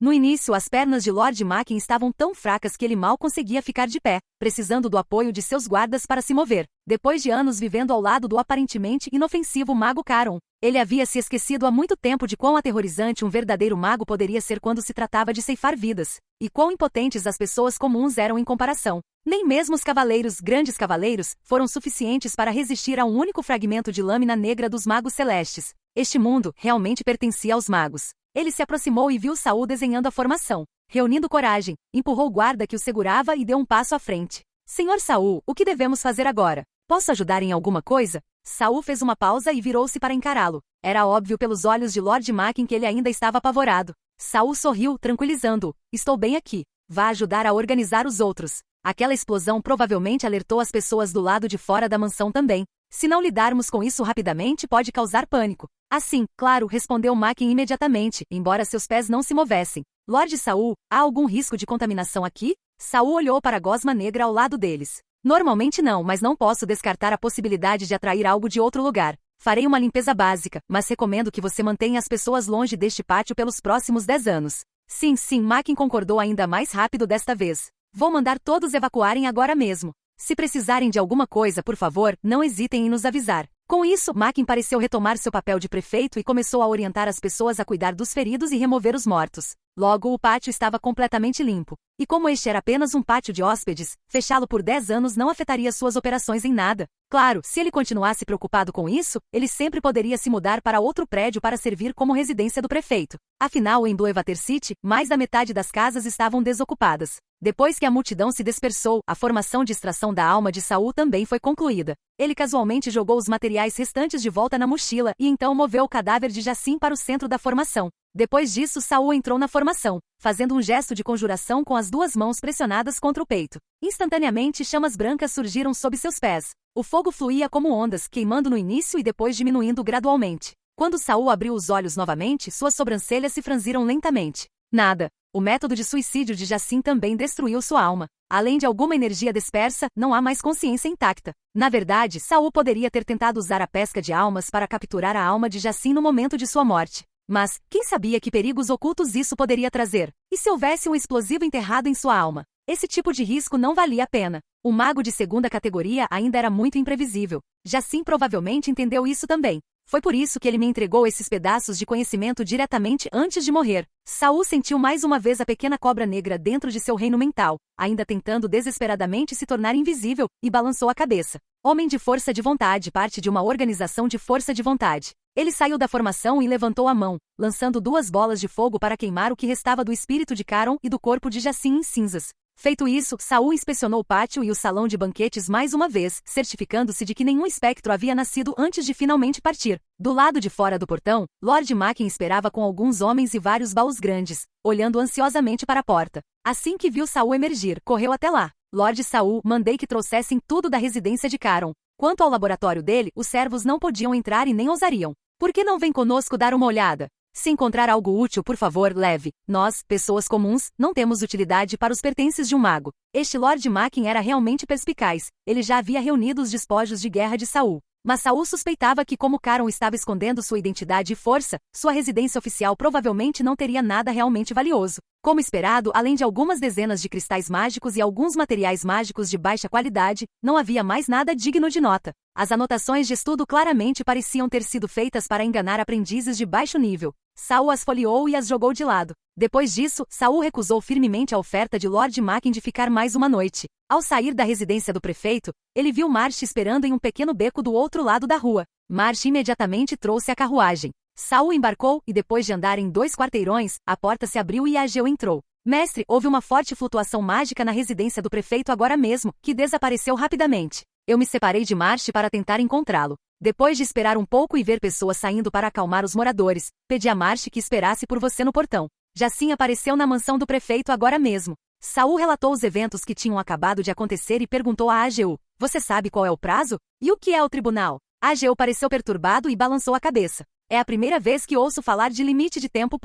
No início, as pernas de Lord Mackin estavam tão fracas que ele mal conseguia ficar de pé, precisando do apoio de seus guardas para se mover. Depois de anos vivendo ao lado do aparentemente inofensivo mago Caron, ele havia se esquecido há muito tempo de quão aterrorizante um verdadeiro mago poderia ser quando se tratava de ceifar vidas, e quão impotentes as pessoas comuns eram em comparação. Nem mesmo os cavaleiros, grandes cavaleiros, foram suficientes para resistir a um único fragmento de lâmina negra dos magos celestes. Este mundo realmente pertencia aos magos. Ele se aproximou e viu Saul desenhando a formação. Reunindo coragem, empurrou o guarda que o segurava e deu um passo à frente. Senhor Saul, o que devemos fazer agora? Posso ajudar em alguma coisa? Saul fez uma pausa e virou-se para encará-lo. Era óbvio pelos olhos de Lord Mackin que ele ainda estava apavorado. Saul sorriu, tranquilizando-o. Estou bem aqui. Vá ajudar a organizar os outros. Aquela explosão provavelmente alertou as pessoas do lado de fora da mansão também. Se não lidarmos com isso rapidamente, pode causar pânico. Assim, claro, respondeu Mackin imediatamente, embora seus pés não se movessem. Lorde Saul, há algum risco de contaminação aqui? Saul olhou para a gosma negra ao lado deles. Normalmente não, mas não posso descartar a possibilidade de atrair algo de outro lugar. Farei uma limpeza básica, mas recomendo que você mantenha as pessoas longe deste pátio pelos próximos 10 anos. Sim, Mackin concordou ainda mais rápido desta vez. Vou mandar todos evacuarem agora mesmo. Se precisarem de alguma coisa, por favor, não hesitem em nos avisar. Com isso, Mackin pareceu retomar seu papel de prefeito e começou a orientar as pessoas a cuidar dos feridos e remover os mortos. Logo, o pátio estava completamente limpo. E como este era apenas um pátio de hóspedes, fechá-lo por 10 anos não afetaria suas operações em nada. Claro, se ele continuasse preocupado com isso, ele sempre poderia se mudar para outro prédio para servir como residência do prefeito. Afinal, em Blue Evater City, mais da metade das casas estavam desocupadas. Depois que a multidão se dispersou, a formação de extração da alma de Saul também foi concluída. Ele casualmente jogou os materiais restantes de volta na mochila e então moveu o cadáver de Jacim para o centro da formação. Depois disso, Saul entrou na formação, fazendo um gesto de conjuração com as duas mãos pressionadas contra o peito. Instantaneamente, chamas brancas surgiram sob seus pés. O fogo fluía como ondas, queimando no início e depois diminuindo gradualmente. Quando Saul abriu os olhos novamente, suas sobrancelhas se franziram lentamente. Nada. O método de suicídio de Jacim também destruiu sua alma. Além de alguma energia dispersa, não há mais consciência intacta. Na verdade, Saul poderia ter tentado usar a pesca de almas para capturar a alma de Jacim no momento de sua morte. Mas, quem sabia que perigos ocultos isso poderia trazer? E se houvesse um explosivo enterrado em sua alma? Esse tipo de risco não valia a pena. O mago de segunda categoria ainda era muito imprevisível. Jacim provavelmente entendeu isso também. Foi por isso que ele me entregou esses pedaços de conhecimento diretamente antes de morrer. Saul sentiu mais uma vez a pequena cobra negra dentro de seu reino mental, ainda tentando desesperadamente se tornar invisível, e balançou a cabeça. Homem de força de vontade, parte de uma organização de força de vontade. Ele saiu da formação e levantou a mão, lançando 2 bolas de fogo para queimar o que restava do espírito de Caron e do corpo de Jacin em cinzas. Feito isso, Saul inspecionou o pátio e o salão de banquetes mais uma vez, certificando-se de que nenhum espectro havia nascido antes de finalmente partir. Do lado de fora do portão, Lord Macken esperava com alguns homens e vários baús grandes, olhando ansiosamente para a porta. Assim que viu Saul emergir, correu até lá. Lord Saul, mandei que trouxessem tudo da residência de Caron. Quanto ao laboratório dele, os servos não podiam entrar e nem ousariam. Por que não vem conosco dar uma olhada? Se encontrar algo útil, por favor, leve. Nós, pessoas comuns, não temos utilidade para os pertences de um mago. Este Lord Macken era realmente perspicaz. Ele já havia reunido os despojos de guerra de Saul. Mas Saul suspeitava que, como Caron estava escondendo sua identidade e força, sua residência oficial provavelmente não teria nada realmente valioso. Como esperado, além de algumas dezenas de cristais mágicos e alguns materiais mágicos de baixa qualidade, não havia mais nada digno de nota. As anotações de estudo claramente pareciam ter sido feitas para enganar aprendizes de baixo nível. Saul as folheou e as jogou de lado. Depois disso, Saul recusou firmemente a oferta de Lord Macken de ficar mais uma noite. Ao sair da residência do prefeito, ele viu Marsh esperando em um pequeno beco do outro lado da rua. Marsh imediatamente trouxe a carruagem. Saul embarcou e, depois de andar em 2 quarteirões, a porta se abriu e Ageu entrou. Mestre, houve uma forte flutuação mágica na residência do prefeito agora mesmo, que desapareceu rapidamente. Eu me separei de Marsh para tentar encontrá-lo. Depois de esperar um pouco e ver pessoas saindo para acalmar os moradores, pedi a Marsh que esperasse por você no portão. Jacin apareceu na mansão do prefeito agora mesmo. Saul relatou os eventos que tinham acabado de acontecer e perguntou a Ageu: você sabe qual é o prazo? E o que é o tribunal? Ageu pareceu perturbado e balançou a cabeça. É a primeira vez que ouço falar de limite de tempo.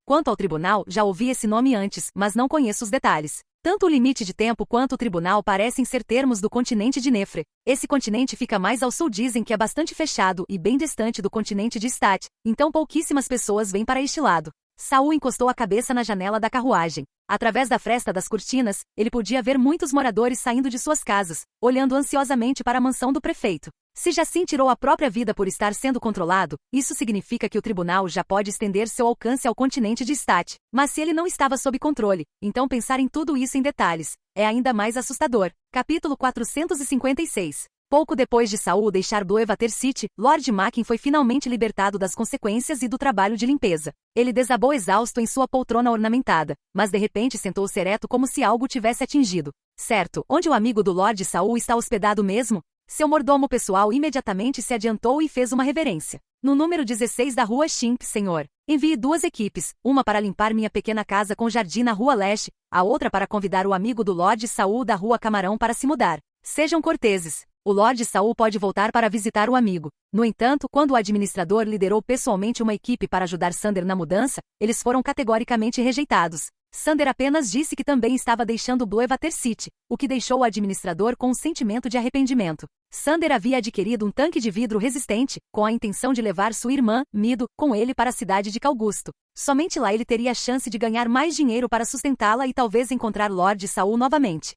Quanto ao tribunal, já ouvi esse nome antes, mas não conheço os detalhes. Tanto o limite de tempo quanto o tribunal parecem ser termos do continente de Nefre. Esse continente fica mais ao sul, dizem que é bastante fechado e bem distante do continente de Stat, então pouquíssimas pessoas vêm para este lado. Saul encostou a cabeça na janela da carruagem. Através da fresta das cortinas, ele podia ver muitos moradores saindo de suas casas, olhando ansiosamente para a mansão do prefeito. Se Jacin tirou a própria vida por estar sendo controlado, isso significa que o tribunal já pode estender seu alcance ao continente de Stat. Mas se ele não estava sob controle, então pensar em tudo isso em detalhes é ainda mais assustador. Capítulo 456. Pouco depois de Saul deixar Bluewater City, Lord Macken foi finalmente libertado das consequências e do trabalho de limpeza. Ele desabou exausto em sua poltrona ornamentada, mas de repente sentou-se ereto como se algo tivesse atingido. Certo, onde o amigo do Lord Saul está hospedado mesmo? Seu mordomo pessoal imediatamente se adiantou e fez uma reverência. No número 16 da rua Shimp, senhor. Envie 2 equipes, uma para limpar minha pequena casa com jardim na rua Leste, a outra para convidar o amigo do Lord Saul da rua Camarão para se mudar. Sejam corteses. O Lord Saul pode voltar para visitar o amigo. No entanto, quando o administrador liderou pessoalmente uma equipe para ajudar Sander na mudança, eles foram categoricamente rejeitados. Sander apenas disse que também estava deixando Bluewater City, o que deixou o administrador com um sentimento de arrependimento. Sander havia adquirido um tanque de vidro resistente, com a intenção de levar sua irmã, Mido, com ele para a cidade de Calgusto. Somente lá ele teria a chance de ganhar mais dinheiro para sustentá-la e talvez encontrar Lord Saul novamente.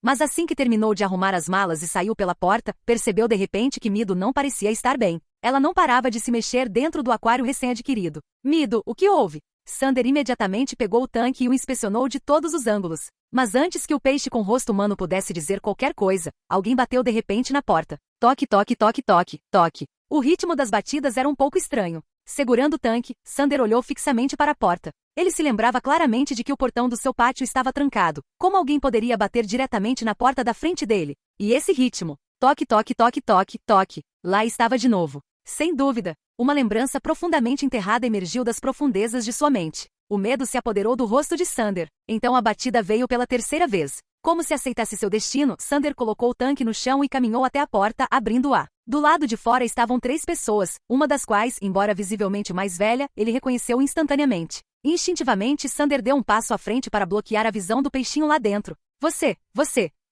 Mas assim que terminou de arrumar as malas e saiu pela porta, percebeu de repente que Mido não parecia estar bem. Ela não parava de se mexer dentro do aquário recém-adquirido. Mido, o que houve? Sander imediatamente pegou o tanque e o inspecionou de todos os ângulos. Mas antes que o peixe com rosto humano pudesse dizer qualquer coisa, alguém bateu de repente na porta. Toque, toque, toque, toque, toque. O ritmo das batidas era um pouco estranho. Segurando o tanque, Sander olhou fixamente para a porta. Ele se lembrava claramente de que o portão do seu pátio estava trancado. Como alguém poderia bater diretamente na porta da frente dele? E esse ritmo? Toque, toque, toque, toque, toque. Lá estava de novo. Sem dúvida, uma lembrança profundamente enterrada emergiu das profundezas de sua mente. O medo se apoderou do rosto de Sander. Então a batida veio pela 3ª vez. Como se aceitasse seu destino, Sander colocou o tanque no chão e caminhou até a porta, abrindo-a. Do lado de fora estavam 3 pessoas, uma das quais, embora visivelmente mais velha, ele reconheceu instantaneamente. Instintivamente, Sander deu um passo à frente para bloquear a visão do peixinho lá dentro. Você,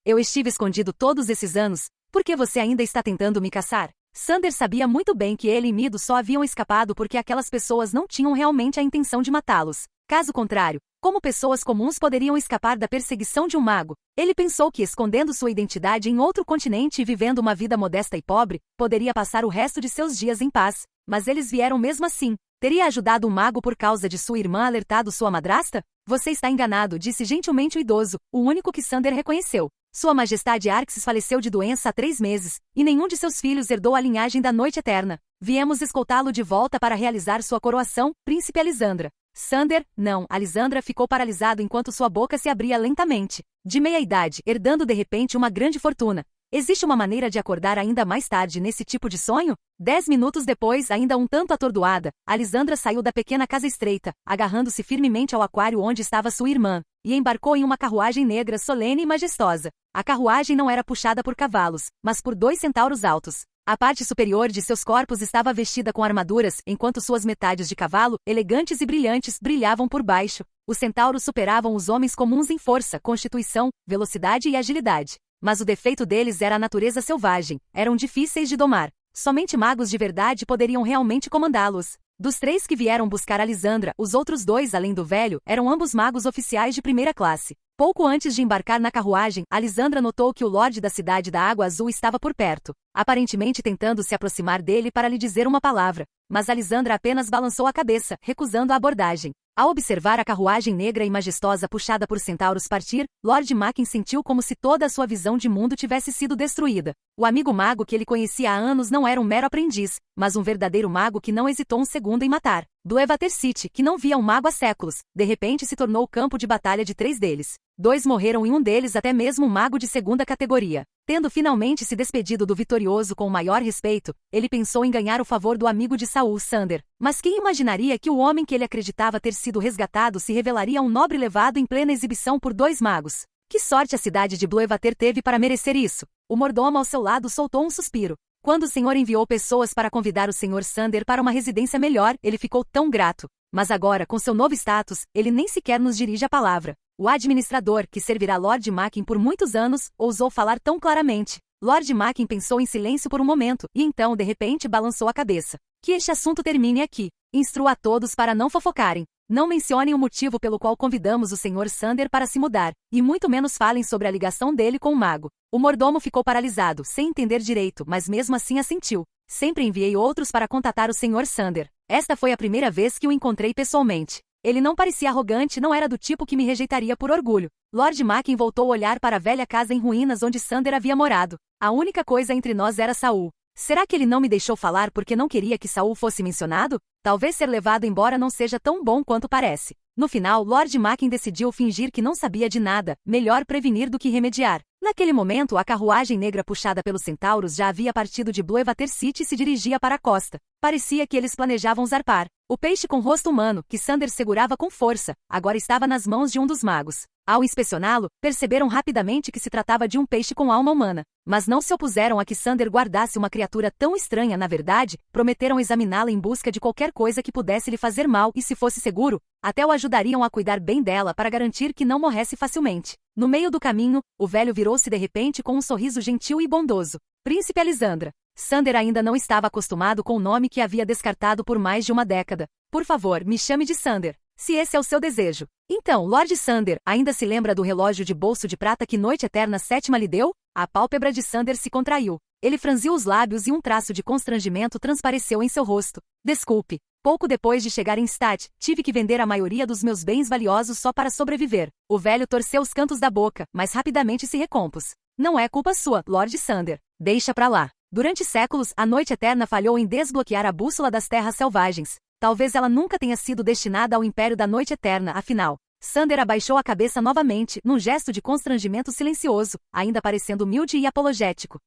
eu estive escondido todos esses anos, por que você ainda está tentando me caçar? Sander sabia muito bem que ele e Mido só haviam escapado porque aquelas pessoas não tinham realmente a intenção de matá-los. Caso contrário, como pessoas comuns poderiam escapar da perseguição de um mago? Ele pensou que, escondendo sua identidade em outro continente e vivendo uma vida modesta e pobre, poderia passar o resto de seus dias em paz. Mas eles vieram mesmo assim. Teria ajudado o mago por causa de sua irmã alertado sua madrasta? Você está enganado, disse gentilmente o idoso, o único que Sander reconheceu. Sua Majestade Arxes faleceu de doença há 3 meses, e nenhum de seus filhos herdou a linhagem da Noite Eterna. Viemos escoltá-lo de volta para realizar sua coroação, Príncipe Alisandra. Sander, não. Alisandra ficou paralisado enquanto sua boca se abria lentamente. De meia-idade, herdando de repente uma grande fortuna. Existe uma maneira de acordar ainda mais tarde nesse tipo de sonho? 10 minutos depois, ainda um tanto atordoada, Alisandra saiu da pequena casa estreita, agarrando-se firmemente ao aquário onde estava sua irmã, e embarcou em uma carruagem negra solene e majestosa. A carruagem não era puxada por cavalos, mas por 2 centauros altos. A parte superior de seus corpos estava vestida com armaduras, enquanto suas metades de cavalo, elegantes e brilhantes, brilhavam por baixo. Os centauros superavam os homens comuns em força, constituição, velocidade e agilidade. Mas o defeito deles era a natureza selvagem, eram difíceis de domar. Somente magos de verdade poderiam realmente comandá-los. Dos 3 que vieram buscar Alisandra, os outros 2, além do velho, eram ambos magos oficiais de primeira classe. Pouco antes de embarcar na carruagem, Alisandra notou que o Lorde da Cidade da Água Azul estava por perto, aparentemente tentando se aproximar dele para lhe dizer uma palavra. Mas Alisandra apenas balançou a cabeça, recusando a abordagem. Ao observar a carruagem negra e majestosa puxada por centauros partir, Lord Macken sentiu como se toda a sua visão de mundo tivesse sido destruída. O amigo mago que ele conhecia há anos não era um mero aprendiz, mas um verdadeiro mago que não hesitou um segundo em matar. Bluewater City, que não via um mago há séculos, de repente se tornou o campo de batalha de 3 deles. 2 morreram e um deles até mesmo um mago de segunda categoria. Tendo finalmente se despedido do vitorioso com o maior respeito, ele pensou em ganhar o favor do amigo de Saul, Sander. Mas quem imaginaria que o homem que ele acreditava ter sido resgatado se revelaria um nobre levado em plena exibição por 2 magos? Que sorte a cidade de Bluewater teve para merecer isso! O mordomo ao seu lado soltou um suspiro. Quando o senhor enviou pessoas para convidar o Sr. Sander para uma residência melhor, ele ficou tão grato. Mas agora, com seu novo status, ele nem sequer nos dirige a palavra. O administrador, que servirá Lord Macken por muitos anos, ousou falar tão claramente. Lord Macken pensou em silêncio por um momento, e então, de repente, balançou a cabeça. Que este assunto termine aqui. Instrua a todos para não fofocarem. Não mencionem o motivo pelo qual convidamos o Sr. Sander para se mudar, e muito menos falem sobre a ligação dele com o mago. O mordomo ficou paralisado, sem entender direito, mas mesmo assim assentiu. Sempre enviei outros para contatar o Sr. Sander. Esta foi a primeira vez que o encontrei pessoalmente. Ele não parecia arrogante, não era do tipo que me rejeitaria por orgulho. Lord Macken voltou a olhar para a velha casa em ruínas onde Sander havia morado. A única coisa entre nós era Saul. Será que ele não me deixou falar porque não queria que Saul fosse mencionado? Talvez ser levado embora não seja tão bom quanto parece. No final, Lord Macken decidiu fingir que não sabia de nada, melhor prevenir do que remediar. Naquele momento, a carruagem negra puxada pelos centauros já havia partido de Bluewater City e se dirigia para a costa. Parecia que eles planejavam zarpar. O peixe com rosto humano, que Sander segurava com força, agora estava nas mãos de um dos magos. Ao inspecioná-lo, perceberam rapidamente que se tratava de um peixe com alma humana. Mas não se opuseram a que Sander guardasse uma criatura tão estranha, na verdade, prometeram examiná-la em busca de qualquer coisa que pudesse lhe fazer mal e, se fosse seguro, até o ajudariam a cuidar bem dela para garantir que não morresse facilmente. No meio do caminho, o velho virou-se de repente com um sorriso gentil e bondoso. Príncipe Alisandra. Sander ainda não estava acostumado com o nome que havia descartado por mais de uma década. Por favor, me chame de Sander, se esse é o seu desejo. Então, Lord Sander, ainda se lembra do relógio de bolso de prata que Noite Eterna Sétima lhe deu? A pálpebra de Sander se contraiu. Ele franziu os lábios e um traço de constrangimento transpareceu em seu rosto. Desculpe. Pouco depois de chegar em Stad, tive que vender a maioria dos meus bens valiosos só para sobreviver. O velho torceu os cantos da boca, mas rapidamente se recompôs. Não é culpa sua, Lord Sander. Deixa pra lá. Durante séculos, a Noite Eterna falhou em desbloquear a bússola das terras selvagens. Talvez ela nunca tenha sido destinada ao Império da Noite Eterna, afinal. Sander abaixou a cabeça novamente, num gesto de constrangimento silencioso, ainda parecendo humilde e apologético.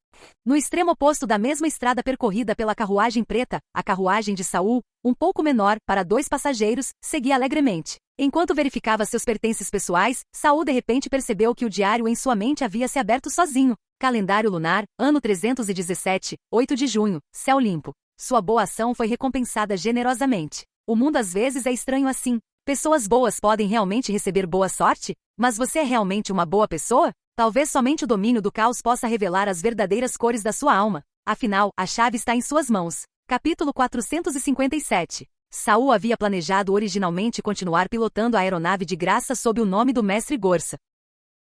No extremo oposto da mesma estrada percorrida pela carruagem preta, a carruagem de Saul, um pouco menor, para 2 passageiros, seguia alegremente. Enquanto verificava seus pertences pessoais, Saul de repente percebeu que o diário em sua mente havia se aberto sozinho. Calendário lunar, ano 317, 8 de junho, céu limpo. Sua boa ação foi recompensada generosamente. O mundo às vezes é estranho assim. Pessoas boas podem realmente receber boa sorte? Mas você é realmente uma boa pessoa? Talvez somente o domínio do caos possa revelar as verdadeiras cores da sua alma. Afinal, a chave está em suas mãos. Capítulo 457. Saul havia planejado originalmente continuar pilotando a aeronave de graça sob o nome do Mestre Gorsa.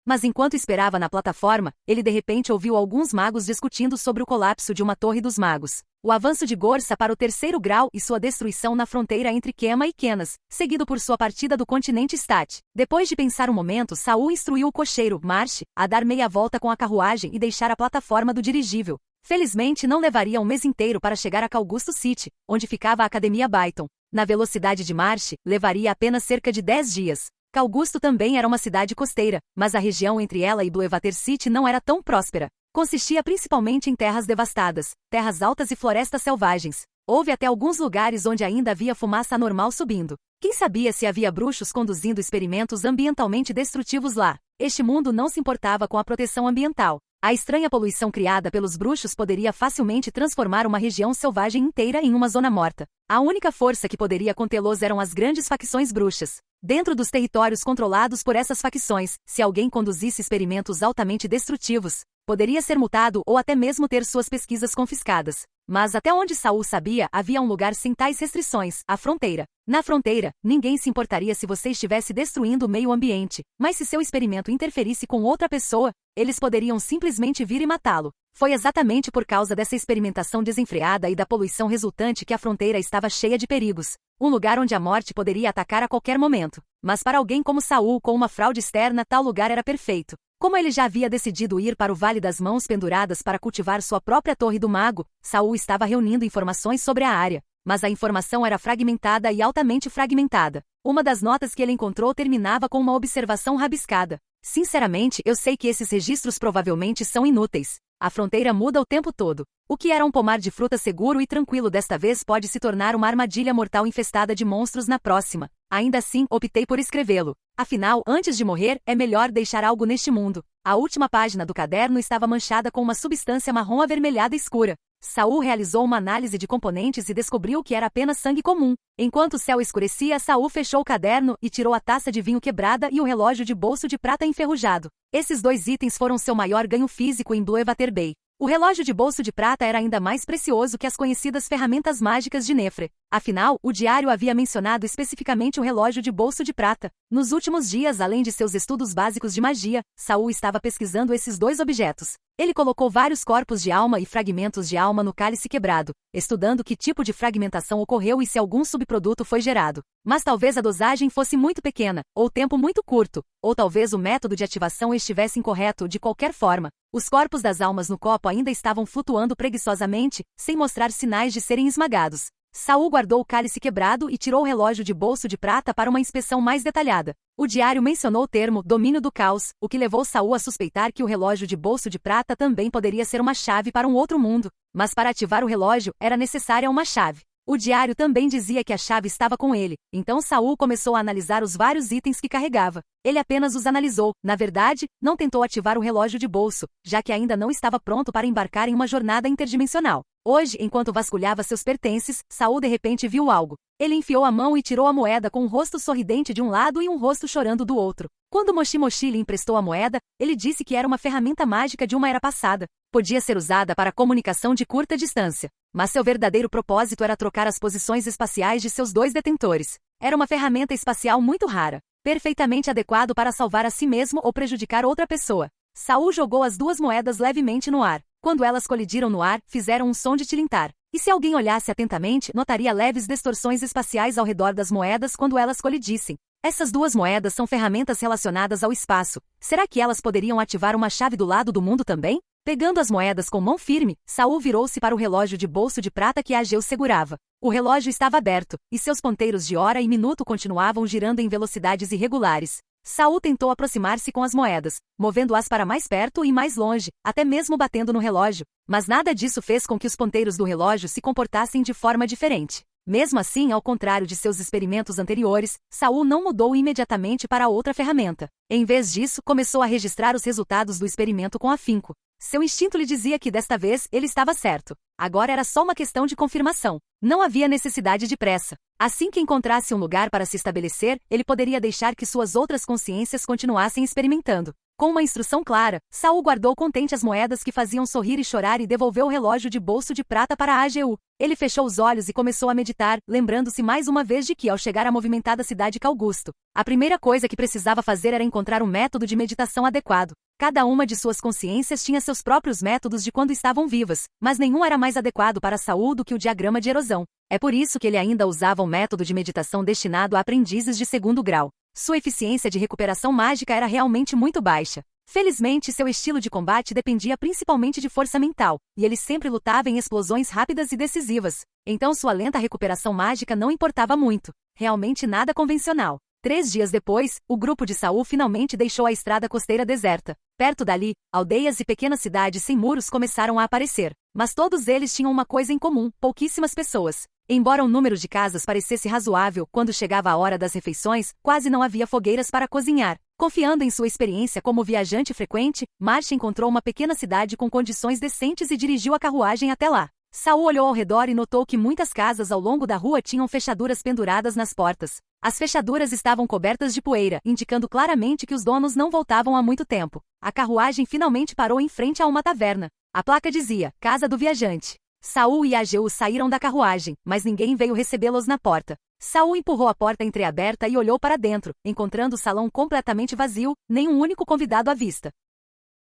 Mas enquanto esperava na plataforma, ele de repente ouviu alguns magos discutindo sobre o colapso de uma torre dos magos, o avanço de Gorsa para o 3º grau e sua destruição na fronteira entre Kema e Kenas, seguido por sua partida do continente Stat. Depois de pensar um momento, Saul instruiu o cocheiro, Marsh, a dar meia volta com a carruagem e deixar a plataforma do dirigível. Felizmente não levaria um mês inteiro para chegar a Calgusto City, onde ficava a Academia Byton. Na velocidade de Marsh, levaria apenas cerca de 10 dias. Calgusto também era uma cidade costeira, mas a região entre ela e Bluewater City não era tão próspera. Consistia principalmente em terras devastadas, terras altas e florestas selvagens. Houve até alguns lugares onde ainda havia fumaça anormal subindo. Quem sabia se havia bruxos conduzindo experimentos ambientalmente destrutivos lá? Este mundo não se importava com a proteção ambiental. A estranha poluição criada pelos bruxos poderia facilmente transformar uma região selvagem inteira em uma zona morta. A única força que poderia contê-los eram as grandes facções bruxas. Dentro dos territórios controlados por essas facções, se alguém conduzisse experimentos altamente destrutivos, poderia ser multado ou até mesmo ter suas pesquisas confiscadas. Mas até onde Saul sabia, havia um lugar sem tais restrições, a fronteira. Na fronteira, ninguém se importaria se você estivesse destruindo o meio ambiente, mas se seu experimento interferisse com outra pessoa, eles poderiam simplesmente vir e matá-lo. Foi exatamente por causa dessa experimentação desenfreada e da poluição resultante que a fronteira estava cheia de perigos. Um lugar onde a morte poderia atacar a qualquer momento. Mas para alguém como Saul com uma fraude externa, tal lugar era perfeito. Como ele já havia decidido ir para o Vale das Mãos Penduradas para cultivar sua própria Torre do Mago, Saul estava reunindo informações sobre a área. Mas a informação era fragmentada e altamente fragmentada. Uma das notas que ele encontrou terminava com uma observação rabiscada. Sinceramente, eu sei que esses registros provavelmente são inúteis. A fronteira muda o tempo todo. O que era um pomar de fruta seguro e tranquilo desta vez pode se tornar uma armadilha mortal infestada de monstros na próxima. Ainda assim, optei por escrevê-lo. Afinal, antes de morrer, é melhor deixar algo neste mundo. A última página do caderno estava manchada com uma substância marrom avermelhada escura. Saul realizou uma análise de componentes e descobriu que era apenas sangue comum. Enquanto o céu escurecia, Saul fechou o caderno e tirou a taça de vinho quebrada e o relógio de bolso de prata enferrujado. Esses dois itens foram seu maior ganho físico em Bluewater Bay. O relógio de bolso de prata era ainda mais precioso que as conhecidas ferramentas mágicas de Nefre. Afinal, o diário havia mencionado especificamente o relógio de bolso de prata. Nos últimos dias, além de seus estudos básicos de magia, Saul estava pesquisando esses dois objetos. Ele colocou vários corpos de alma e fragmentos de alma no cálice quebrado, estudando que tipo de fragmentação ocorreu e se algum subproduto foi gerado. Mas talvez a dosagem fosse muito pequena, ou o tempo muito curto, ou talvez o método de ativação estivesse incorreto de qualquer forma. Os corpos das almas no copo ainda estavam flutuando preguiçosamente, sem mostrar sinais de serem esmagados. Saul guardou o cálice quebrado e tirou o relógio de bolso de prata para uma inspeção mais detalhada. O diário mencionou o termo domínio do caos, o que levou Saul a suspeitar que o relógio de bolso de prata também poderia ser uma chave para um outro mundo. Mas para ativar o relógio, era necessária uma chave. O diário também dizia que a chave estava com ele, então Saul começou a analisar os vários itens que carregava. Ele apenas os analisou, na verdade, não tentou ativar o relógio de bolso, já que ainda não estava pronto para embarcar em uma jornada interdimensional. Hoje, enquanto vasculhava seus pertences, Saul de repente viu algo. Ele enfiou a mão e tirou a moeda com um rosto sorridente de um lado e um rosto chorando do outro. Quando Moshi Moshi lhe emprestou a moeda, ele disse que era uma ferramenta mágica de uma era passada. Podia ser usada para comunicação de curta distância. Mas seu verdadeiro propósito era trocar as posições espaciais de seus dois detentores. Era uma ferramenta espacial muito rara, perfeitamente adequado para salvar a si mesmo ou prejudicar outra pessoa. Saul jogou as duas moedas levemente no ar. Quando elas colidiram no ar, fizeram um som de tilintar. E se alguém olhasse atentamente, notaria leves distorções espaciais ao redor das moedas quando elas colidissem. Essas duas moedas são ferramentas relacionadas ao espaço. Será que elas poderiam ativar uma chave do lado do mundo também? Pegando as moedas com mão firme, Saul virou-se para o relógio de bolso de prata que Ageu segurava. O relógio estava aberto, e seus ponteiros de hora e minuto continuavam girando em velocidades irregulares. Saul tentou aproximar-se com as moedas, movendo-as para mais perto e mais longe, até mesmo batendo no relógio, mas nada disso fez com que os ponteiros do relógio se comportassem de forma diferente. Mesmo assim, ao contrário de seus experimentos anteriores, Saul não mudou imediatamente para outra ferramenta. Em vez disso, começou a registrar os resultados do experimento com afinco. Seu instinto lhe dizia que desta vez ele estava certo. Agora era só uma questão de confirmação. Não havia necessidade de pressa. Assim que encontrasse um lugar para se estabelecer, ele poderia deixar que suas outras consciências continuassem experimentando. Com uma instrução clara, Saul guardou contente as moedas que faziam sorrir e chorar e devolveu o relógio de bolso de prata para Ageu. Ele fechou os olhos e começou a meditar, lembrando-se mais uma vez de que, ao chegar à movimentada cidade Calgusto, a primeira coisa que precisava fazer era encontrar um método de meditação adequado. Cada uma de suas consciências tinha seus próprios métodos de quando estavam vivas, mas nenhum era mais adequado para Saul do que o diagrama de erosão. É por isso que ele ainda usava um método de meditação destinado a aprendizes de segundo grau. Sua eficiência de recuperação mágica era realmente muito baixa. Felizmente, seu estilo de combate dependia principalmente de força mental, e ele sempre lutava em explosões rápidas e decisivas. Então sua lenta recuperação mágica não importava muito. Realmente nada convencional. 3 dias depois, o grupo de Saul finalmente deixou a estrada costeira deserta. Perto dali, aldeias e pequenas cidades sem muros começaram a aparecer. Mas todos eles tinham uma coisa em comum: pouquíssimas pessoas. Embora o número de casas parecesse razoável, quando chegava a hora das refeições, quase não havia fogueiras para cozinhar. Confiando em sua experiência como viajante frequente, Marsh encontrou uma pequena cidade com condições decentes e dirigiu a carruagem até lá. Saul olhou ao redor e notou que muitas casas ao longo da rua tinham fechaduras penduradas nas portas. As fechaduras estavam cobertas de poeira, indicando claramente que os donos não voltavam há muito tempo. A carruagem finalmente parou em frente a uma taverna. A placa dizia: Casa do Viajante. Saul e Ageu saíram da carruagem, mas ninguém veio recebê-los na porta. Saul empurrou a porta entreaberta e olhou para dentro, encontrando o salão completamente vazio, nem um único convidado à vista.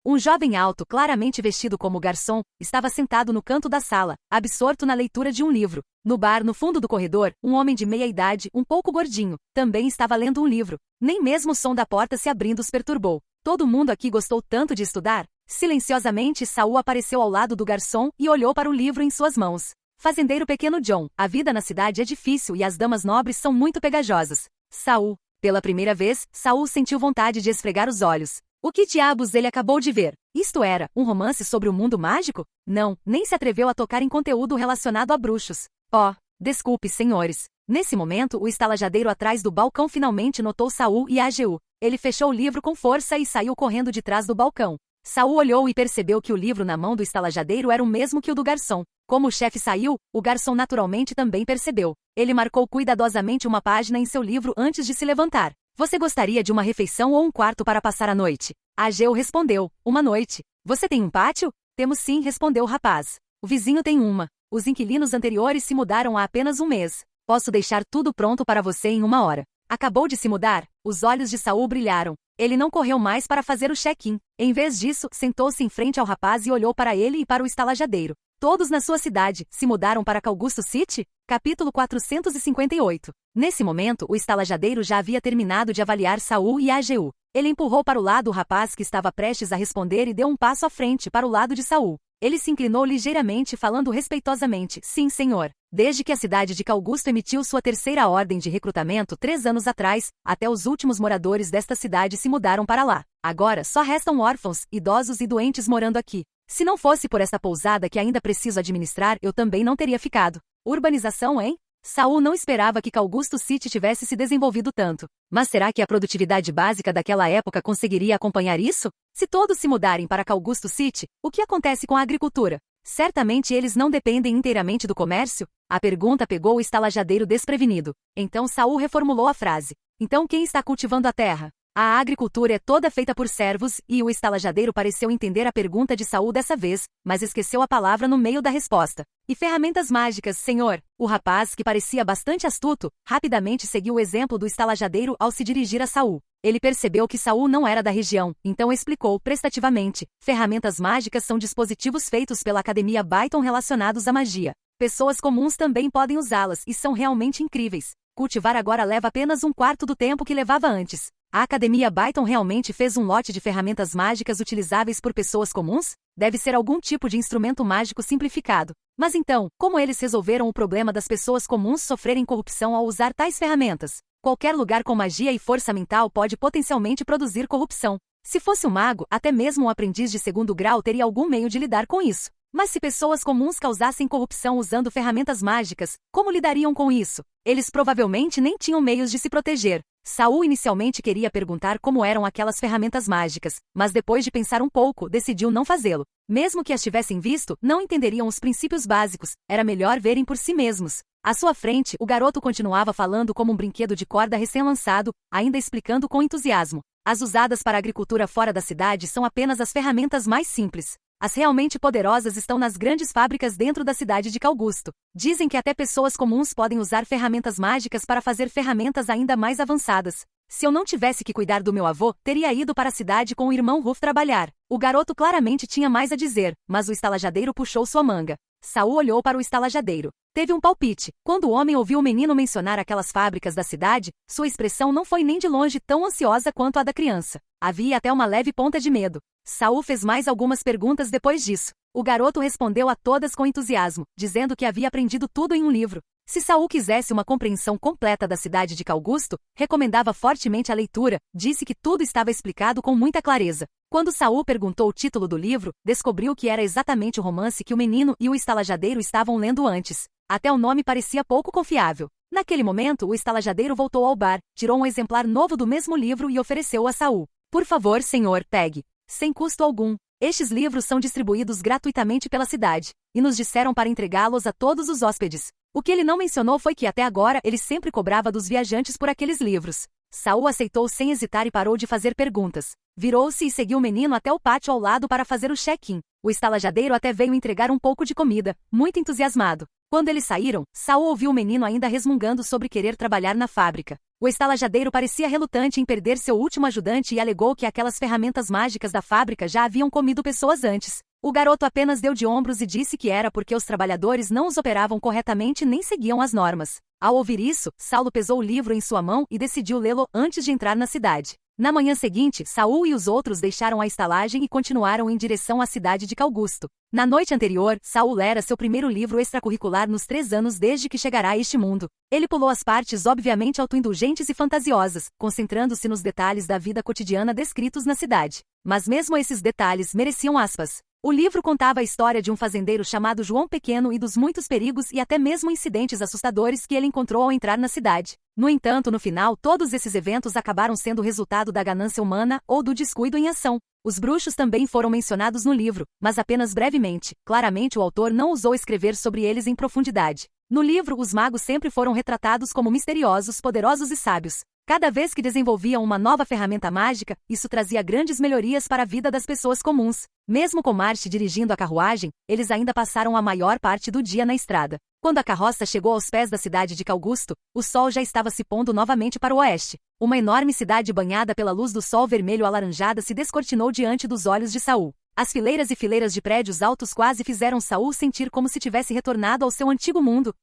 Um jovem alto, claramente vestido como garçom, estava sentado no canto da sala, absorto na leitura de um livro. No bar, no fundo do corredor, um homem de meia-idade, um pouco gordinho, também estava lendo um livro. Nem mesmo o som da porta se abrindo os perturbou. Todo mundo aqui gostou tanto de estudar? Silenciosamente, Saul apareceu ao lado do garçom e olhou para o livro em suas mãos. Fazendeiro pequeno John, a vida na cidade é difícil e as damas nobres são muito pegajosas. Saul. Pela primeira vez, Saul sentiu vontade de esfregar os olhos. O que diabos ele acabou de ver? Isto era um romance sobre o mundo mágico? Não, nem se atreveu a tocar em conteúdo relacionado a bruxos. Oh, desculpe, senhores. Nesse momento, o estalajadeiro atrás do balcão finalmente notou Saul e Ageu. Ele fechou o livro com força e saiu correndo de trás do balcão. Saul olhou e percebeu que o livro na mão do estalajadeiro era o mesmo que o do garçom. Como o chefe saiu, o garçom naturalmente também percebeu. Ele marcou cuidadosamente uma página em seu livro antes de se levantar. Você gostaria de uma refeição ou um quarto para passar a noite? Ageu respondeu: Uma noite. Você tem um pátio? Temos sim, respondeu o rapaz. O vizinho tem uma. Os inquilinos anteriores se mudaram há apenas um mês. Posso deixar tudo pronto para você em 1 hora. Acabou de se mudar? Os olhos de Saul brilharam. Ele não correu mais para fazer o check-in. Em vez disso, sentou-se em frente ao rapaz e olhou para ele e para o estalajadeiro. Todos na sua cidade se mudaram para Calgusto City? Capítulo 458. Nesse momento, o estalajadeiro já havia terminado de avaliar Saul e Ageu. Ele empurrou para o lado o rapaz que estava prestes a responder e deu um passo à frente para o lado de Saul. Ele se inclinou ligeiramente, falando respeitosamente: Sim, senhor. Desde que a cidade de Calgusto emitiu sua terceira ordem de recrutamento 3 anos atrás, até os últimos moradores desta cidade se mudaram para lá. Agora só restam órfãos, idosos e doentes morando aqui. Se não fosse por esta pousada que ainda preciso administrar, eu também não teria ficado. Urbanização, hein? Saul não esperava que Calgusto City tivesse se desenvolvido tanto. Mas será que a produtividade básica daquela época conseguiria acompanhar isso? Se todos se mudarem para Calgusto City, o que acontece com a agricultura? Certamente eles não dependem inteiramente do comércio? A pergunta pegou o estalajadeiro desprevenido. Então Saul reformulou a frase. Então quem está cultivando a terra? A agricultura é toda feita por servos, e o estalajadeiro pareceu entender a pergunta de Saul dessa vez, mas esqueceu a palavra no meio da resposta. E ferramentas mágicas, senhor? O rapaz, que parecia bastante astuto, rapidamente seguiu o exemplo do estalajadeiro ao se dirigir a Saul. Ele percebeu que Saul não era da região, então explicou prestativamente: ferramentas mágicas são dispositivos feitos pela Academia Byton relacionados à magia. Pessoas comuns também podem usá-las e são realmente incríveis. Cultivar agora leva apenas 1/4 do tempo que levava antes. A Academia Byton realmente fez um lote de ferramentas mágicas utilizáveis por pessoas comuns? Deve ser algum tipo de instrumento mágico simplificado. Mas então, como eles resolveram o problema das pessoas comuns sofrerem corrupção ao usar tais ferramentas? Qualquer lugar com magia e força mental pode potencialmente produzir corrupção. Se fosse um mago, até mesmo um aprendiz de segundo grau teria algum meio de lidar com isso. Mas se pessoas comuns causassem corrupção usando ferramentas mágicas, como lidariam com isso? Eles provavelmente nem tinham meios de se proteger. Saul inicialmente queria perguntar como eram aquelas ferramentas mágicas, mas depois de pensar um pouco, decidiu não fazê-lo. Mesmo que as tivessem visto, não entenderiam os princípios básicos, era melhor verem por si mesmos. À sua frente, o garoto continuava falando como um brinquedo de corda recém-lançado, ainda explicando com entusiasmo. As usadas para a agricultura fora da cidade são apenas as ferramentas mais simples. As realmente poderosas estão nas grandes fábricas dentro da cidade de Calgusto. Dizem que até pessoas comuns podem usar ferramentas mágicas para fazer ferramentas ainda mais avançadas. Se eu não tivesse que cuidar do meu avô, teria ido para a cidade com o irmão Ruf trabalhar. O garoto claramente tinha mais a dizer, mas o estalajadeiro puxou sua manga. Saul olhou para o estalajadeiro. Teve um palpite. Quando o homem ouviu o menino mencionar aquelas fábricas da cidade, sua expressão não foi nem de longe tão ansiosa quanto a da criança. Havia até uma leve ponta de medo. Saul fez mais algumas perguntas depois disso. O garoto respondeu a todas com entusiasmo, dizendo que havia aprendido tudo em um livro. Se Saul quisesse uma compreensão completa da cidade de Calgusto, recomendava fortemente a leitura, disse que tudo estava explicado com muita clareza. Quando Saul perguntou o título do livro, descobriu que era exatamente o romance que o menino e o estalajadeiro estavam lendo antes. Até o nome parecia pouco confiável. Naquele momento, o estalajadeiro voltou ao bar, tirou um exemplar novo do mesmo livro e ofereceu-o a Saul. Por favor, senhor, pegue. Sem custo algum. Estes livros são distribuídos gratuitamente pela cidade, e nos disseram para entregá-los a todos os hóspedes. O que ele não mencionou foi que até agora ele sempre cobrava dos viajantes por aqueles livros. Saul aceitou sem hesitar e parou de fazer perguntas. Virou-se e seguiu o menino até o pátio ao lado para fazer o check-in. O estalajadeiro até veio entregar um pouco de comida, muito entusiasmado. Quando eles saíram, Saul ouviu o menino ainda resmungando sobre querer trabalhar na fábrica. O estalajadeiro parecia relutante em perder seu último ajudante e alegou que aquelas ferramentas mágicas da fábrica já haviam comido pessoas antes. O garoto apenas deu de ombros e disse que era porque os trabalhadores não os operavam corretamente nem seguiam as normas. Ao ouvir isso, Saulo pesou o livro em sua mão e decidiu lê-lo antes de entrar na cidade. Na manhã seguinte, Saul e os outros deixaram a estalagem e continuaram em direção à cidade de Calgusto. Na noite anterior, Saul lera seu primeiro livro extracurricular nos 3 anos desde que chegará a este mundo. Ele pulou as partes obviamente autoindulgentes e fantasiosas, concentrando-se nos detalhes da vida cotidiana descritos na cidade. Mas mesmo esses detalhes mereciam aspas. O livro contava a história de um fazendeiro chamado João Pequeno e dos muitos perigos e até mesmo incidentes assustadores que ele encontrou ao entrar na cidade. No entanto, no final, todos esses eventos acabaram sendo resultado da ganância humana ou do descuido em ação. Os bruxos também foram mencionados no livro, mas apenas brevemente. Claramente o autor não ousou escrever sobre eles em profundidade. No livro, os magos sempre foram retratados como misteriosos, poderosos e sábios. Cada vez que desenvolviam uma nova ferramenta mágica, isso trazia grandes melhorias para a vida das pessoas comuns. Mesmo com Marty dirigindo a carruagem, eles ainda passaram a maior parte do dia na estrada. Quando a carroça chegou aos pés da cidade de Calgusto, o sol já estava se pondo novamente para o oeste. Uma enorme cidade banhada pela luz do sol vermelho-alaranjada se descortinou diante dos olhos de Saul. As fileiras e fileiras de prédios altos quase fizeram Saul sentir como se tivesse retornado ao seu antigo mundo.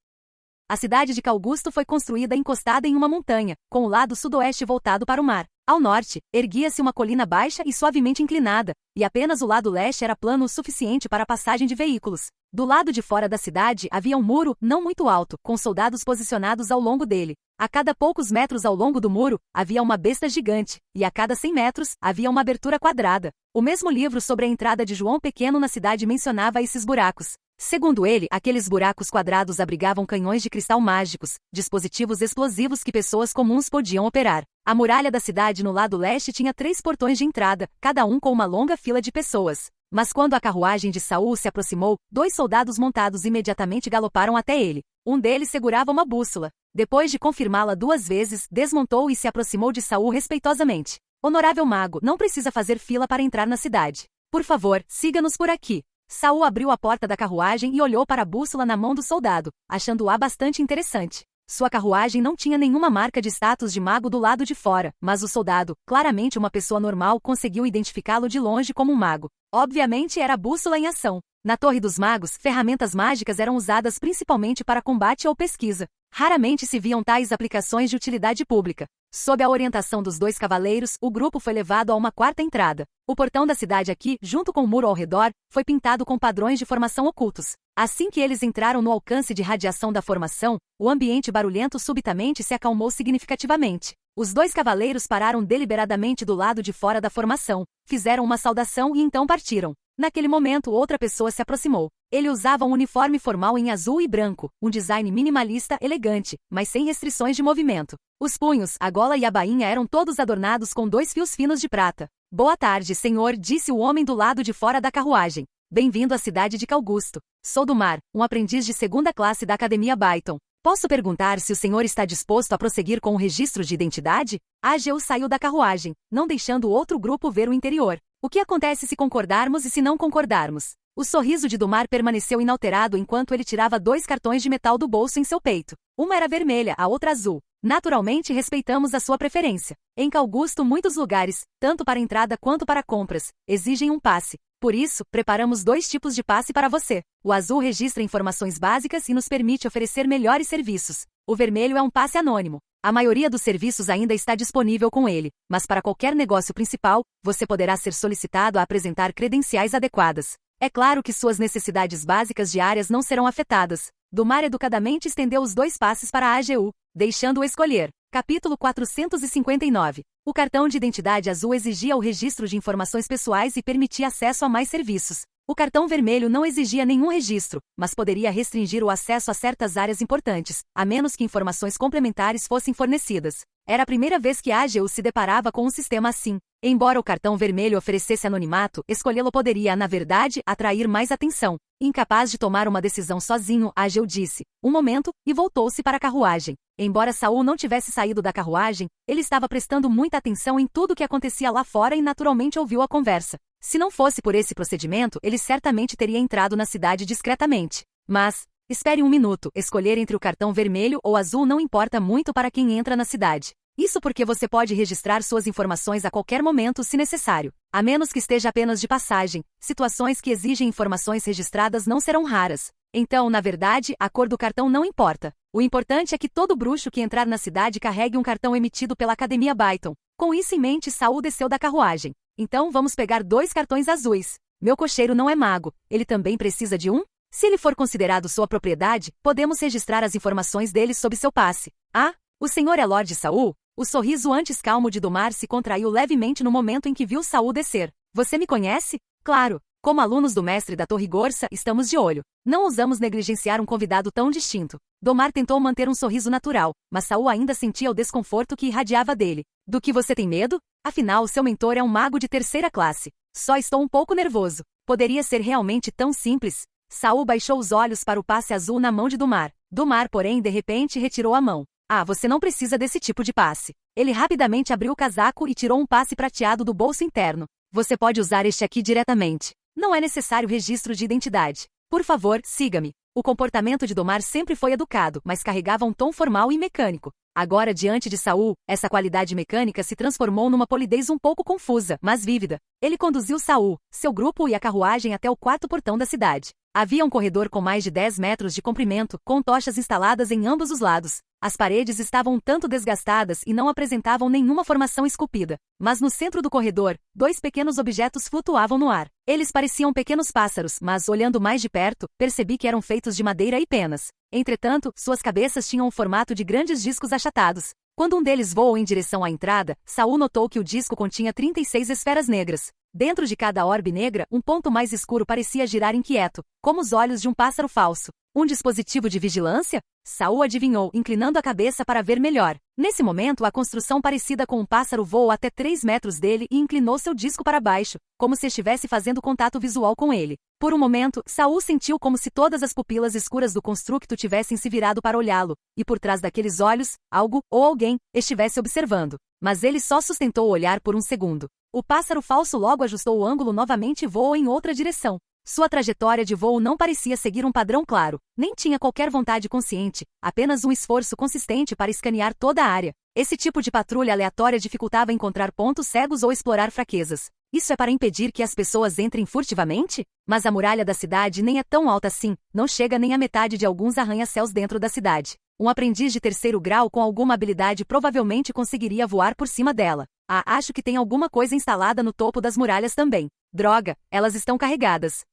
A cidade de Calgusto foi construída encostada em uma montanha, com o lado sudoeste voltado para o mar. Ao norte, erguia-se uma colina baixa e suavemente inclinada, e apenas o lado leste era plano o suficiente para a passagem de veículos. Do lado de fora da cidade havia um muro, não muito alto, com soldados posicionados ao longo dele. A cada poucos metros ao longo do muro, havia uma besta gigante, e a cada 100 metros, havia uma abertura quadrada. O mesmo livro sobre a entrada de João Pequeno na cidade mencionava esses buracos. Segundo ele, aqueles buracos quadrados abrigavam canhões de cristal mágicos, dispositivos explosivos que pessoas comuns podiam operar. A muralha da cidade no lado leste tinha 3 portões de entrada, cada um com uma longa fila de pessoas. Mas quando a carruagem de Saul se aproximou, 2 soldados montados imediatamente galoparam até ele. Um deles segurava uma bússola. Depois de confirmá-la 2 vezes, desmontou e se aproximou de Saul respeitosamente. Honorável mago, não precisa fazer fila para entrar na cidade. Por favor, siga-nos por aqui. Saul abriu a porta da carruagem e olhou para a bússola na mão do soldado, achando-a bastante interessante. Sua carruagem não tinha nenhuma marca de status de mago do lado de fora, mas o soldado, claramente uma pessoa normal, conseguiu identificá-lo de longe como um mago. Obviamente era a bússola em ação. Na Torre dos Magos, ferramentas mágicas eram usadas principalmente para combate ou pesquisa. Raramente se viam tais aplicações de utilidade pública. Sob a orientação dos 2 cavaleiros, o grupo foi levado a uma 4ª entrada. O portão da cidade aqui, junto com o muro ao redor, foi pintado com padrões de formação ocultos. Assim que eles entraram no alcance de radiação da formação, o ambiente barulhento subitamente se acalmou significativamente. Os 2 cavaleiros pararam deliberadamente do lado de fora da formação, fizeram uma saudação e então partiram. Naquele momento, outra pessoa se aproximou. Ele usava um uniforme formal em azul e branco, um design minimalista elegante, mas sem restrições de movimento. Os punhos, a gola e a bainha eram todos adornados com 2 fios finos de prata. Boa tarde, senhor, disse o homem do lado de fora da carruagem. Bem-vindo à cidade de Calgusto. Sou do Mar, um aprendiz de 2ª classe da Academia Byton. Posso perguntar se o senhor está disposto a prosseguir com o registro de identidade? AGU saiu da carruagem, não deixando o outro grupo ver o interior. O que acontece se concordarmos e se não concordarmos? O sorriso de Dumar permaneceu inalterado enquanto ele tirava 2 cartões de metal do bolso em seu peito. Uma era vermelha, a outra azul. Naturalmente respeitamos a sua preferência. Em Augusto, muitos lugares, tanto para entrada quanto para compras, exigem um passe. Por isso, preparamos 2 tipos de passe para você. O azul registra informações básicas e nos permite oferecer melhores serviços. O vermelho é um passe anônimo. A maioria dos serviços ainda está disponível com ele, mas para qualquer negócio principal, você poderá ser solicitado a apresentar credenciais adequadas. É claro que suas necessidades básicas diárias não serão afetadas. Dumar educadamente estendeu os 2 passes para a AGU, deixando-o escolher. Capítulo 459. O cartão de identidade azul exigia o registro de informações pessoais e permitia acesso a mais serviços. O cartão vermelho não exigia nenhum registro, mas poderia restringir o acesso a certas áreas importantes, a menos que informações complementares fossem fornecidas. Era a primeira vez que a AGU se deparava com um sistema assim. Embora o cartão vermelho oferecesse anonimato, escolhê-lo poderia, na verdade, atrair mais atenção. Incapaz de tomar uma decisão sozinho, a AGU disse, um momento, e voltou-se para a carruagem. Embora Saul não tivesse saído da carruagem, ele estava prestando muita atenção em tudo o que acontecia lá fora e naturalmente ouviu a conversa. Se não fosse por esse procedimento, ele certamente teria entrado na cidade discretamente. Mas, espere um minuto, escolher entre o cartão vermelho ou azul não importa muito para quem entra na cidade. Isso porque você pode registrar suas informações a qualquer momento se necessário. A menos que esteja apenas de passagem, situações que exigem informações registradas não serão raras. Então, na verdade, a cor do cartão não importa. O importante é que todo bruxo que entrar na cidade carregue um cartão emitido pela Academia Byton. Com isso em mente, Saul desceu da carruagem. Então vamos pegar 2 cartões azuis. Meu cocheiro não é mago, ele também precisa de um? Se ele for considerado sua propriedade, podemos registrar as informações dele sob seu passe. Ah, o senhor é Lorde Saul? O sorriso antes calmo de Dumar se contraiu levemente no momento em que viu Saul descer. Você me conhece? Claro. Como alunos do mestre da Torre Gorsa, estamos de olho. Não ousamos negligenciar um convidado tão distinto. Dumar tentou manter um sorriso natural, mas Saul ainda sentia o desconforto que irradiava dele. Do que você tem medo? Afinal, seu mentor é um mago de 3ª classe. Só estou um pouco nervoso. Poderia ser realmente tão simples? Saul baixou os olhos para o passe azul na mão de Dumar. Dumar, porém, de repente retirou a mão. Ah, você não precisa desse tipo de passe. Ele rapidamente abriu o casaco e tirou um passe prateado do bolso interno. Você pode usar este aqui diretamente. Não é necessário registro de identidade. Por favor, siga-me. O comportamento de Dumar sempre foi educado, mas carregava um tom formal e mecânico. Agora, diante de Saul, essa qualidade mecânica se transformou numa polidez um pouco confusa, mas vívida. Ele conduziu Saul, seu grupo e a carruagem até o 4º portão da cidade. Havia um corredor com mais de 10 metros de comprimento, com tochas instaladas em ambos os lados. As paredes estavam um tanto desgastadas e não apresentavam nenhuma formação esculpida. Mas no centro do corredor, 2 pequenos objetos flutuavam no ar. Eles pareciam pequenos pássaros, mas, olhando mais de perto, percebi que eram feitos de madeira e penas. Entretanto, suas cabeças tinham o formato de grandes discos achatados. Quando um deles voou em direção à entrada, Saul notou que o disco continha 36 esferas negras. Dentro de cada orbe negra, um ponto mais escuro parecia girar inquieto, como os olhos de um pássaro falso. Um dispositivo de vigilância? Saul adivinhou, inclinando a cabeça para ver melhor. Nesse momento, a construção parecida com um pássaro voou até 3 metros dele e inclinou seu disco para baixo, como se estivesse fazendo contato visual com ele. Por um momento, Saul sentiu como se todas as pupilas escuras do constructo tivessem se virado para olhá-lo, e por trás daqueles olhos, algo, ou alguém, estivesse observando. Mas ele só sustentou o olhar por um segundo. O pássaro falso logo ajustou o ângulo novamente e voou em outra direção. Sua trajetória de voo não parecia seguir um padrão claro, nem tinha qualquer vontade consciente, apenas um esforço consistente para escanear toda a área. Esse tipo de patrulha aleatória dificultava encontrar pontos cegos ou explorar fraquezas. Isso é para impedir que as pessoas entrem furtivamente? Mas a muralha da cidade nem é tão alta assim, não chega nem à metade de alguns arranha-céus dentro da cidade. Um aprendiz de 3º grau com alguma habilidade provavelmente conseguiria voar por cima dela. Ah, acho que tem alguma coisa instalada no topo das muralhas também. Droga, elas estão carregadas.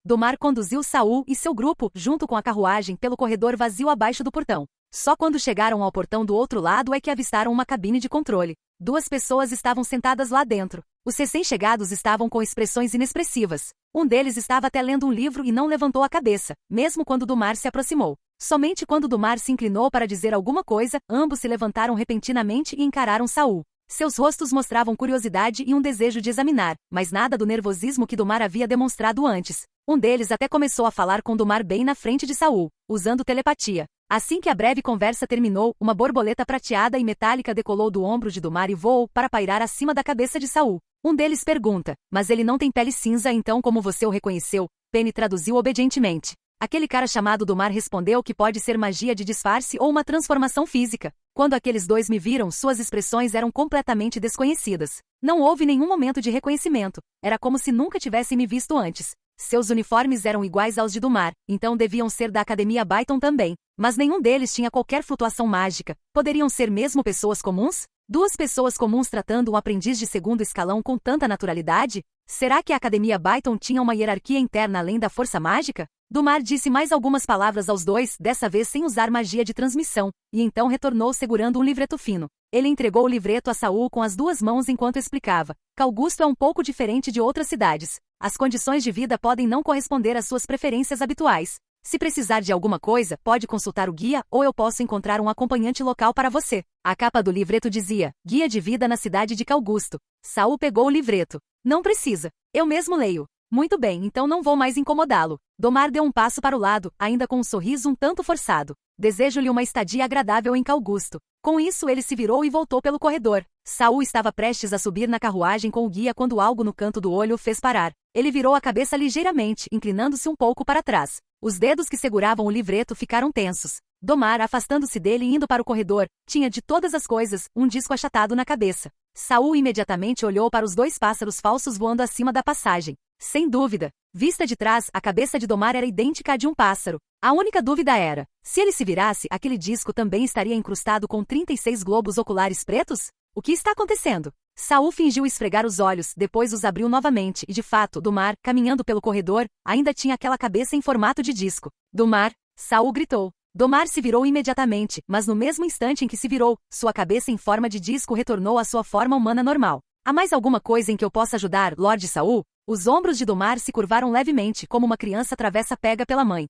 Dumar conduziu Saul e seu grupo, junto com a carruagem, pelo corredor vazio abaixo do portão. Só quando chegaram ao portão do outro lado é que avistaram uma cabine de controle. 2 pessoas estavam sentadas lá dentro. Os recém-chegados estavam com expressões inexpressivas. Um deles estava até lendo um livro e não levantou a cabeça, mesmo quando Dumar se aproximou. Somente quando Dumar se inclinou para dizer alguma coisa, ambos se levantaram repentinamente e encararam Saul. Seus rostos mostravam curiosidade e um desejo de examinar, mas nada do nervosismo que Dumar havia demonstrado antes. Um deles até começou a falar com Dumar bem na frente de Saul, usando telepatia. Assim que a breve conversa terminou, uma borboleta prateada e metálica decolou do ombro de Dumar e voou para pairar acima da cabeça de Saul. Um deles pergunta, mas ele não tem pele cinza, então como você o reconheceu? Penny traduziu obedientemente. Aquele cara chamado Dumar respondeu que pode ser magia de disfarce ou uma transformação física. Quando aqueles dois me viram, suas expressões eram completamente desconhecidas. Não houve nenhum momento de reconhecimento. Era como se nunca tivessem me visto antes. Seus uniformes eram iguais aos de Dumar, então deviam ser da Academia Byton também. Mas nenhum deles tinha qualquer flutuação mágica. Poderiam ser mesmo pessoas comuns? Duas pessoas comuns tratando um aprendiz de segundo escalão com tanta naturalidade? Será que a Academia Byton tinha uma hierarquia interna além da força mágica? Dumar disse mais algumas palavras aos dois, dessa vez sem usar magia de transmissão, e então retornou segurando um livreto fino. Ele entregou o livreto a Saul com as duas mãos enquanto explicava. Calgusto é um pouco diferente de outras cidades. As condições de vida podem não corresponder às suas preferências habituais. Se precisar de alguma coisa, pode consultar o guia ou eu posso encontrar um acompanhante local para você. A capa do livreto dizia, Guia de Vida na Cidade de Calgusto. Saul pegou o livreto. Não precisa. Eu mesmo leio. Muito bem, então não vou mais incomodá-lo. Dumar deu um passo para o lado, ainda com um sorriso um tanto forçado. Desejo-lhe uma estadia agradável em Calgusto. Com isso ele se virou e voltou pelo corredor. Saul estava prestes a subir na carruagem com o guia quando algo no canto do olho o fez parar. Ele virou a cabeça ligeiramente, inclinando-se um pouco para trás. Os dedos que seguravam o livreto ficaram tensos. Dumar, afastando-se dele e indo para o corredor, tinha de todas as coisas, um disco achatado na cabeça. Saul imediatamente olhou para os dois pássaros falsos voando acima da passagem. Sem dúvida, vista de trás, a cabeça de Dumar era idêntica à de um pássaro. A única dúvida era, se ele se virasse, aquele disco também estaria incrustado com 36 globos oculares pretos? O que está acontecendo? Saul fingiu esfregar os olhos, depois os abriu novamente e de fato, Dumar, caminhando pelo corredor, ainda tinha aquela cabeça em formato de disco. Dumar! Saul gritou. Dumar se virou imediatamente, mas no mesmo instante em que se virou, sua cabeça em forma de disco retornou à sua forma humana normal. Há mais alguma coisa em que eu possa ajudar, Lord Saul? Os ombros de Dumar se curvaram levemente, como uma criança atravessa pega pela mãe.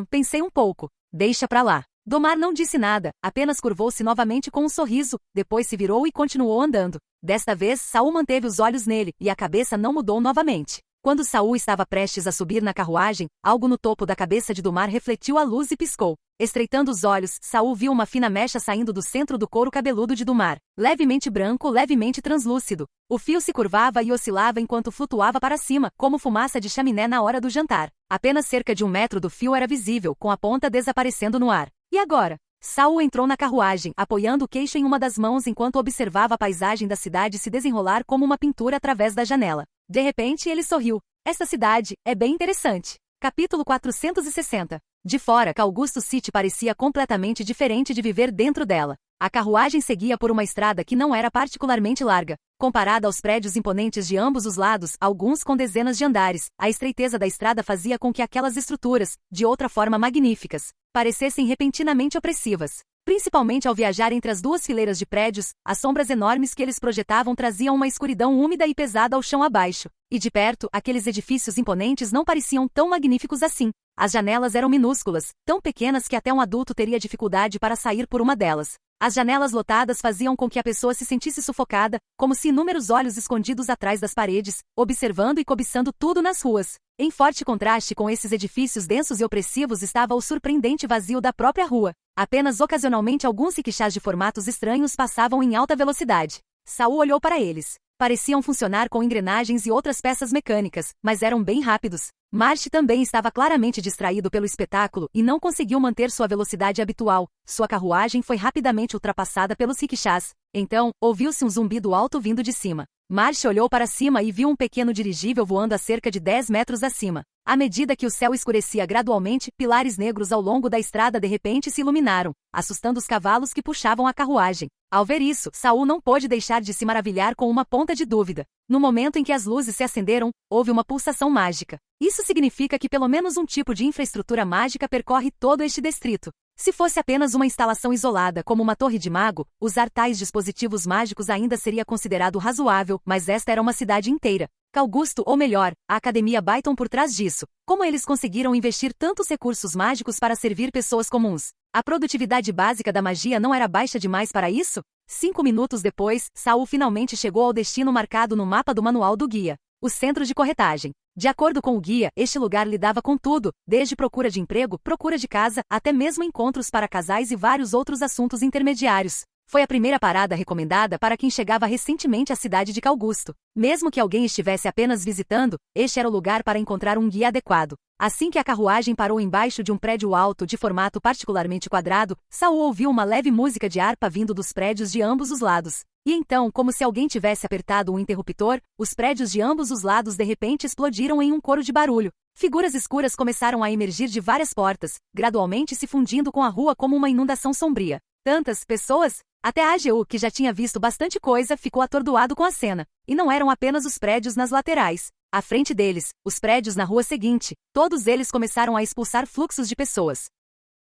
Pensei um pouco. Deixa pra lá. Dumar não disse nada, apenas curvou-se novamente com um sorriso, depois se virou e continuou andando. Desta vez, Saul manteve os olhos nele, e a cabeça não mudou novamente. Quando Saul estava prestes a subir na carruagem, algo no topo da cabeça de Dumar refletiu a luz e piscou. Estreitando os olhos, Saul viu uma fina mecha saindo do centro do couro cabeludo de Dumar. Levemente branco, levemente translúcido. O fio se curvava e oscilava enquanto flutuava para cima, como fumaça de chaminé na hora do jantar. Apenas cerca de 1 metro do fio era visível, com a ponta desaparecendo no ar. E agora? Saul entrou na carruagem, apoiando o queixo em uma das mãos enquanto observava a paisagem da cidade se desenrolar como uma pintura através da janela. De repente ele sorriu. Esta cidade é bem interessante. Capítulo 460. De fora, Calgusto City parecia completamente diferente de viver dentro dela. A carruagem seguia por uma estrada que não era particularmente larga. Comparada aos prédios imponentes de ambos os lados, alguns com dezenas de andares, a estreiteza da estrada fazia com que aquelas estruturas, de outra forma magníficas, parecessem repentinamente opressivas. Principalmente ao viajar entre as duas fileiras de prédios, as sombras enormes que eles projetavam traziam uma escuridão úmida e pesada ao chão abaixo. E de perto, aqueles edifícios imponentes não pareciam tão magníficos assim. As janelas eram minúsculas, tão pequenas que até um adulto teria dificuldade para sair por uma delas. As janelas lotadas faziam com que a pessoa se sentisse sufocada, como se inúmeros olhos escondidos atrás das paredes, observando e cobiçando tudo nas ruas. Em forte contraste com esses edifícios densos e opressivos estava o surpreendente vazio da própria rua. Apenas ocasionalmente alguns riquixás de formatos estranhos passavam em alta velocidade. Saul olhou para eles. Pareciam funcionar com engrenagens e outras peças mecânicas, mas eram bem rápidos. Marsh também estava claramente distraído pelo espetáculo e não conseguiu manter sua velocidade habitual. Sua carruagem foi rapidamente ultrapassada pelos riquixás. Então, ouviu-se um zumbido alto vindo de cima. Marsh olhou para cima e viu um pequeno dirigível voando a cerca de 10 metros acima. À medida que o céu escurecia gradualmente, pilares negros ao longo da estrada de repente se iluminaram, assustando os cavalos que puxavam a carruagem. Ao ver isso, Saul não pôde deixar de se maravilhar com uma ponta de dúvida. No momento em que as luzes se acenderam, houve uma pulsação mágica. Isso significa que pelo menos um tipo de infraestrutura mágica percorre todo este distrito. Se fosse apenas uma instalação isolada, como uma torre de mago, usar tais dispositivos mágicos ainda seria considerado razoável, mas esta era uma cidade inteira. Calgusto, ou melhor, a Academia Byton por trás disso. Como eles conseguiram investir tantos recursos mágicos para servir pessoas comuns? A produtividade básica da magia não era baixa demais para isso? 5 minutos depois, Saul finalmente chegou ao destino marcado no mapa do manual do guia. O centro de corretagem. De acordo com o guia, este lugar lidava com tudo, desde procura de emprego, procura de casa, até mesmo encontros para casais e vários outros assuntos intermediários. Foi a primeira parada recomendada para quem chegava recentemente à cidade de Augusto. Mesmo que alguém estivesse apenas visitando, este era o lugar para encontrar um guia adequado. Assim que a carruagem parou embaixo de um prédio alto de formato particularmente quadrado, Saul ouviu uma leve música de harpa vindo dos prédios de ambos os lados. E então, como se alguém tivesse apertado um interruptor, os prédios de ambos os lados de repente explodiram em um coro de barulho. Figuras escuras começaram a emergir de várias portas, gradualmente se fundindo com a rua como uma inundação sombria. Tantas pessoas? Até AGU, que já tinha visto bastante coisa, ficou atordoado com a cena. E não eram apenas os prédios nas laterais. À frente deles, os prédios na rua seguinte, todos eles começaram a expulsar fluxos de pessoas.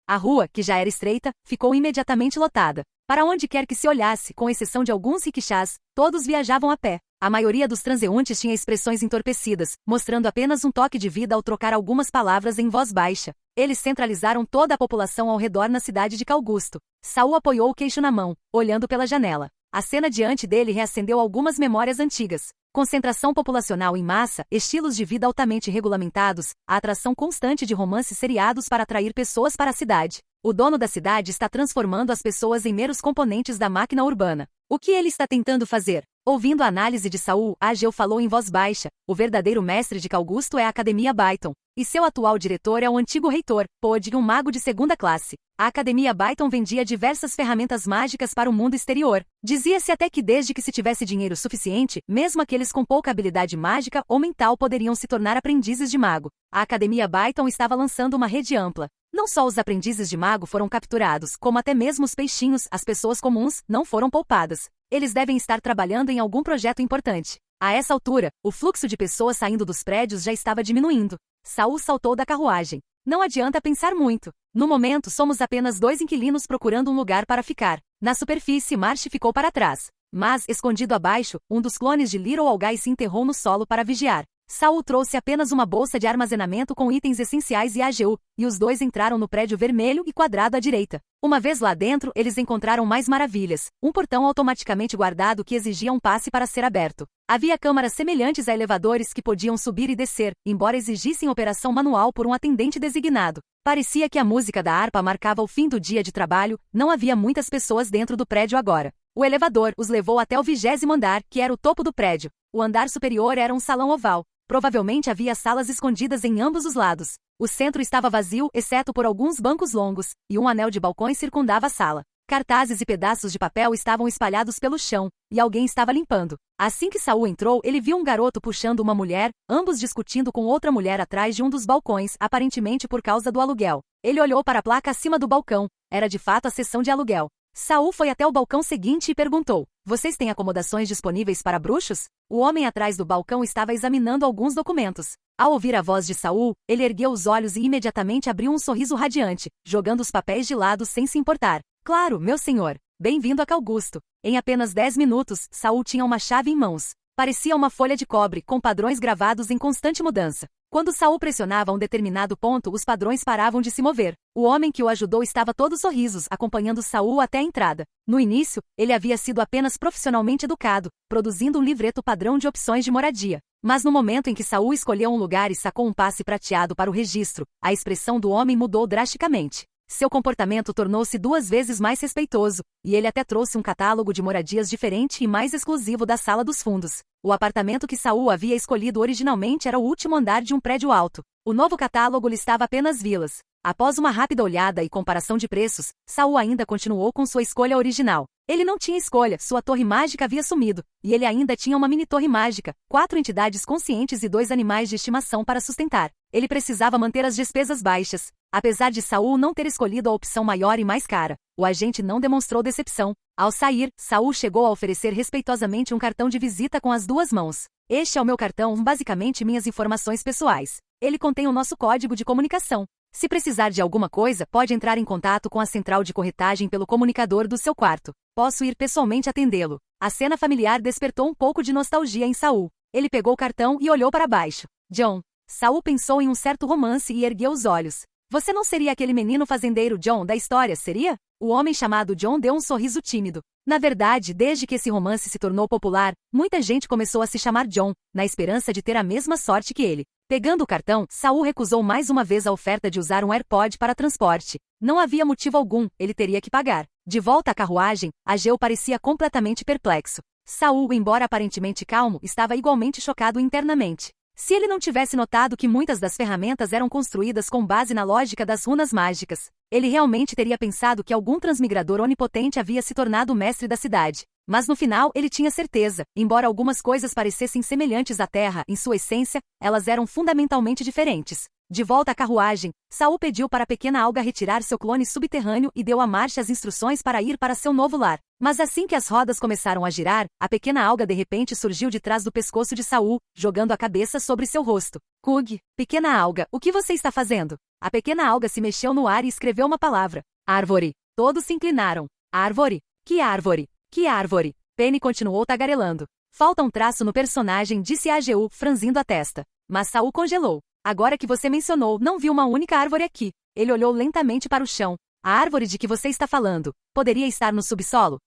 A rua, que já era estreita, ficou imediatamente lotada. Para onde quer que se olhasse, com exceção de alguns riquixás, todos viajavam a pé. A maioria dos transeuntes tinha expressões entorpecidas, mostrando apenas um toque de vida ao trocar algumas palavras em voz baixa. Eles centralizaram toda a população ao redor na cidade de Augusto. Saul apoiou o queixo na mão, olhando pela janela. A cena diante dele reacendeu algumas memórias antigas. Concentração populacional em massa, estilos de vida altamente regulamentados, a atração constante de romances seriados para atrair pessoas para a cidade. O dono da cidade está transformando as pessoas em meros componentes da máquina urbana. O que ele está tentando fazer? Ouvindo a análise de Saul, Ageu falou em voz baixa: o verdadeiro mestre de Augusto é a Academia Byton, e seu atual diretor é o antigo reitor, Pod, um mago de segunda classe. A Academia Byton vendia diversas ferramentas mágicas para o mundo exterior. Dizia-se até que desde que se tivesse dinheiro suficiente, mesmo aqueles com pouca habilidade mágica ou mental poderiam se tornar aprendizes de mago. A Academia Byton estava lançando uma rede ampla. Não só os aprendizes de mago foram capturados, como até mesmo os peixinhos, as pessoas comuns, não foram poupadas. Eles devem estar trabalhando em algum projeto importante. A essa altura, o fluxo de pessoas saindo dos prédios já estava diminuindo. Saul saltou da carruagem. Não adianta pensar muito. No momento, somos apenas 2 inquilinos procurando um lugar para ficar. Na superfície, Marsh ficou para trás. Mas, escondido abaixo, um dos clones de Little Algai se enterrou no solo para vigiar. Saul trouxe apenas uma bolsa de armazenamento com itens essenciais e AGU, e os dois entraram no prédio vermelho e quadrado à direita. Uma vez lá dentro, eles encontraram mais maravilhas, um portão automaticamente guardado que exigia um passe para ser aberto. Havia câmaras semelhantes a elevadores que podiam subir e descer, embora exigissem operação manual por um atendente designado. Parecia que a música da harpa marcava o fim do dia de trabalho, não havia muitas pessoas dentro do prédio agora. O elevador os levou até o 20º andar, que era o topo do prédio. O andar superior era um salão oval. Provavelmente havia salas escondidas em ambos os lados. O centro estava vazio, exceto por alguns bancos longos, e um anel de balcões circundava a sala. Cartazes e pedaços de papel estavam espalhados pelo chão, e alguém estava limpando. Assim que Saul entrou, ele viu um garoto puxando uma mulher, ambos discutindo com outra mulher atrás de um dos balcões, aparentemente por causa do aluguel. Ele olhou para a placa acima do balcão. Era de fato a seção de aluguel. Saul foi até o balcão seguinte e perguntou: "Vocês têm acomodações disponíveis para bruxos?" O homem atrás do balcão estava examinando alguns documentos. Ao ouvir a voz de Saul, ele ergueu os olhos e imediatamente abriu um sorriso radiante, jogando os papéis de lado sem se importar. "Claro, meu senhor. Bem-vindo a Augusto." Em apenas 10 minutos, Saul tinha uma chave em mãos. Parecia uma folha de cobre, com padrões gravados em constante mudança. Quando Saul pressionava um determinado ponto, os padrões paravam de se mover. O homem que o ajudou estava todo sorrisos, acompanhando Saul até a entrada. No início, ele havia sido apenas profissionalmente educado, produzindo um livreto padrão de opções de moradia. Mas no momento em que Saul escolheu um lugar e sacou um passe prateado para o registro, a expressão do homem mudou drasticamente. Seu comportamento tornou-se 2 vezes mais respeitoso, e ele até trouxe um catálogo de moradias diferente e mais exclusivo da sala dos fundos. O apartamento que Saul havia escolhido originalmente era o último andar de um prédio alto. O novo catálogo listava apenas vilas. Após uma rápida olhada e comparação de preços, Saul ainda continuou com sua escolha original. Ele não tinha escolha, sua torre mágica havia sumido, e ele ainda tinha uma mini-torre mágica, 4 entidades conscientes e 2 animais de estimação para sustentar. Ele precisava manter as despesas baixas. Apesar de Saul não ter escolhido a opção maior e mais cara, o agente não demonstrou decepção. Ao sair, Saul chegou a oferecer respeitosamente um cartão de visita com as 2 mãos. "Este é o meu cartão, basicamente minhas informações pessoais. Ele contém o nosso código de comunicação. Se precisar de alguma coisa, pode entrar em contato com a central de corretagem pelo comunicador do seu quarto. Posso ir pessoalmente atendê-lo." A cena familiar despertou um pouco de nostalgia em Saul. Ele pegou o cartão e olhou para baixo. "John." Saul pensou em um certo romance e ergueu os olhos. "Você não seria aquele menino fazendeiro John da história, seria?" O homem chamado John deu um sorriso tímido. Na verdade, desde que esse romance se tornou popular, muita gente começou a se chamar John, na esperança de ter a mesma sorte que ele. Pegando o cartão, Saul recusou mais uma vez a oferta de usar um AirPod para transporte. Não havia motivo algum, ele teria que pagar. De volta à carruagem, Ageu parecia completamente perplexo. Saul, embora aparentemente calmo, estava igualmente chocado internamente. Se ele não tivesse notado que muitas das ferramentas eram construídas com base na lógica das runas mágicas, ele realmente teria pensado que algum transmigrador onipotente havia se tornado o mestre da cidade. Mas no final ele tinha certeza, embora algumas coisas parecessem semelhantes à Terra, em sua essência, elas eram fundamentalmente diferentes. De volta à carruagem, Saul pediu para a pequena alga retirar seu clone subterrâneo e deu à Marcia as instruções para ir para seu novo lar. Mas assim que as rodas começaram a girar, a pequena alga de repente surgiu de trás do pescoço de Saul, jogando a cabeça sobre seu rosto. Cug, pequena alga, o que você está fazendo? A pequena alga se mexeu no ar e escreveu uma palavra. Árvore. Todos se inclinaram. Árvore? Que árvore? Que árvore? Penny continuou tagarelando. Falta um traço no personagem, disse Ageu, franzindo a testa. Mas Saul congelou. Agora que você mencionou, não vi uma única árvore aqui. Ele olhou lentamente para o chão. A árvore de que você está falando, poderia estar no subsolo?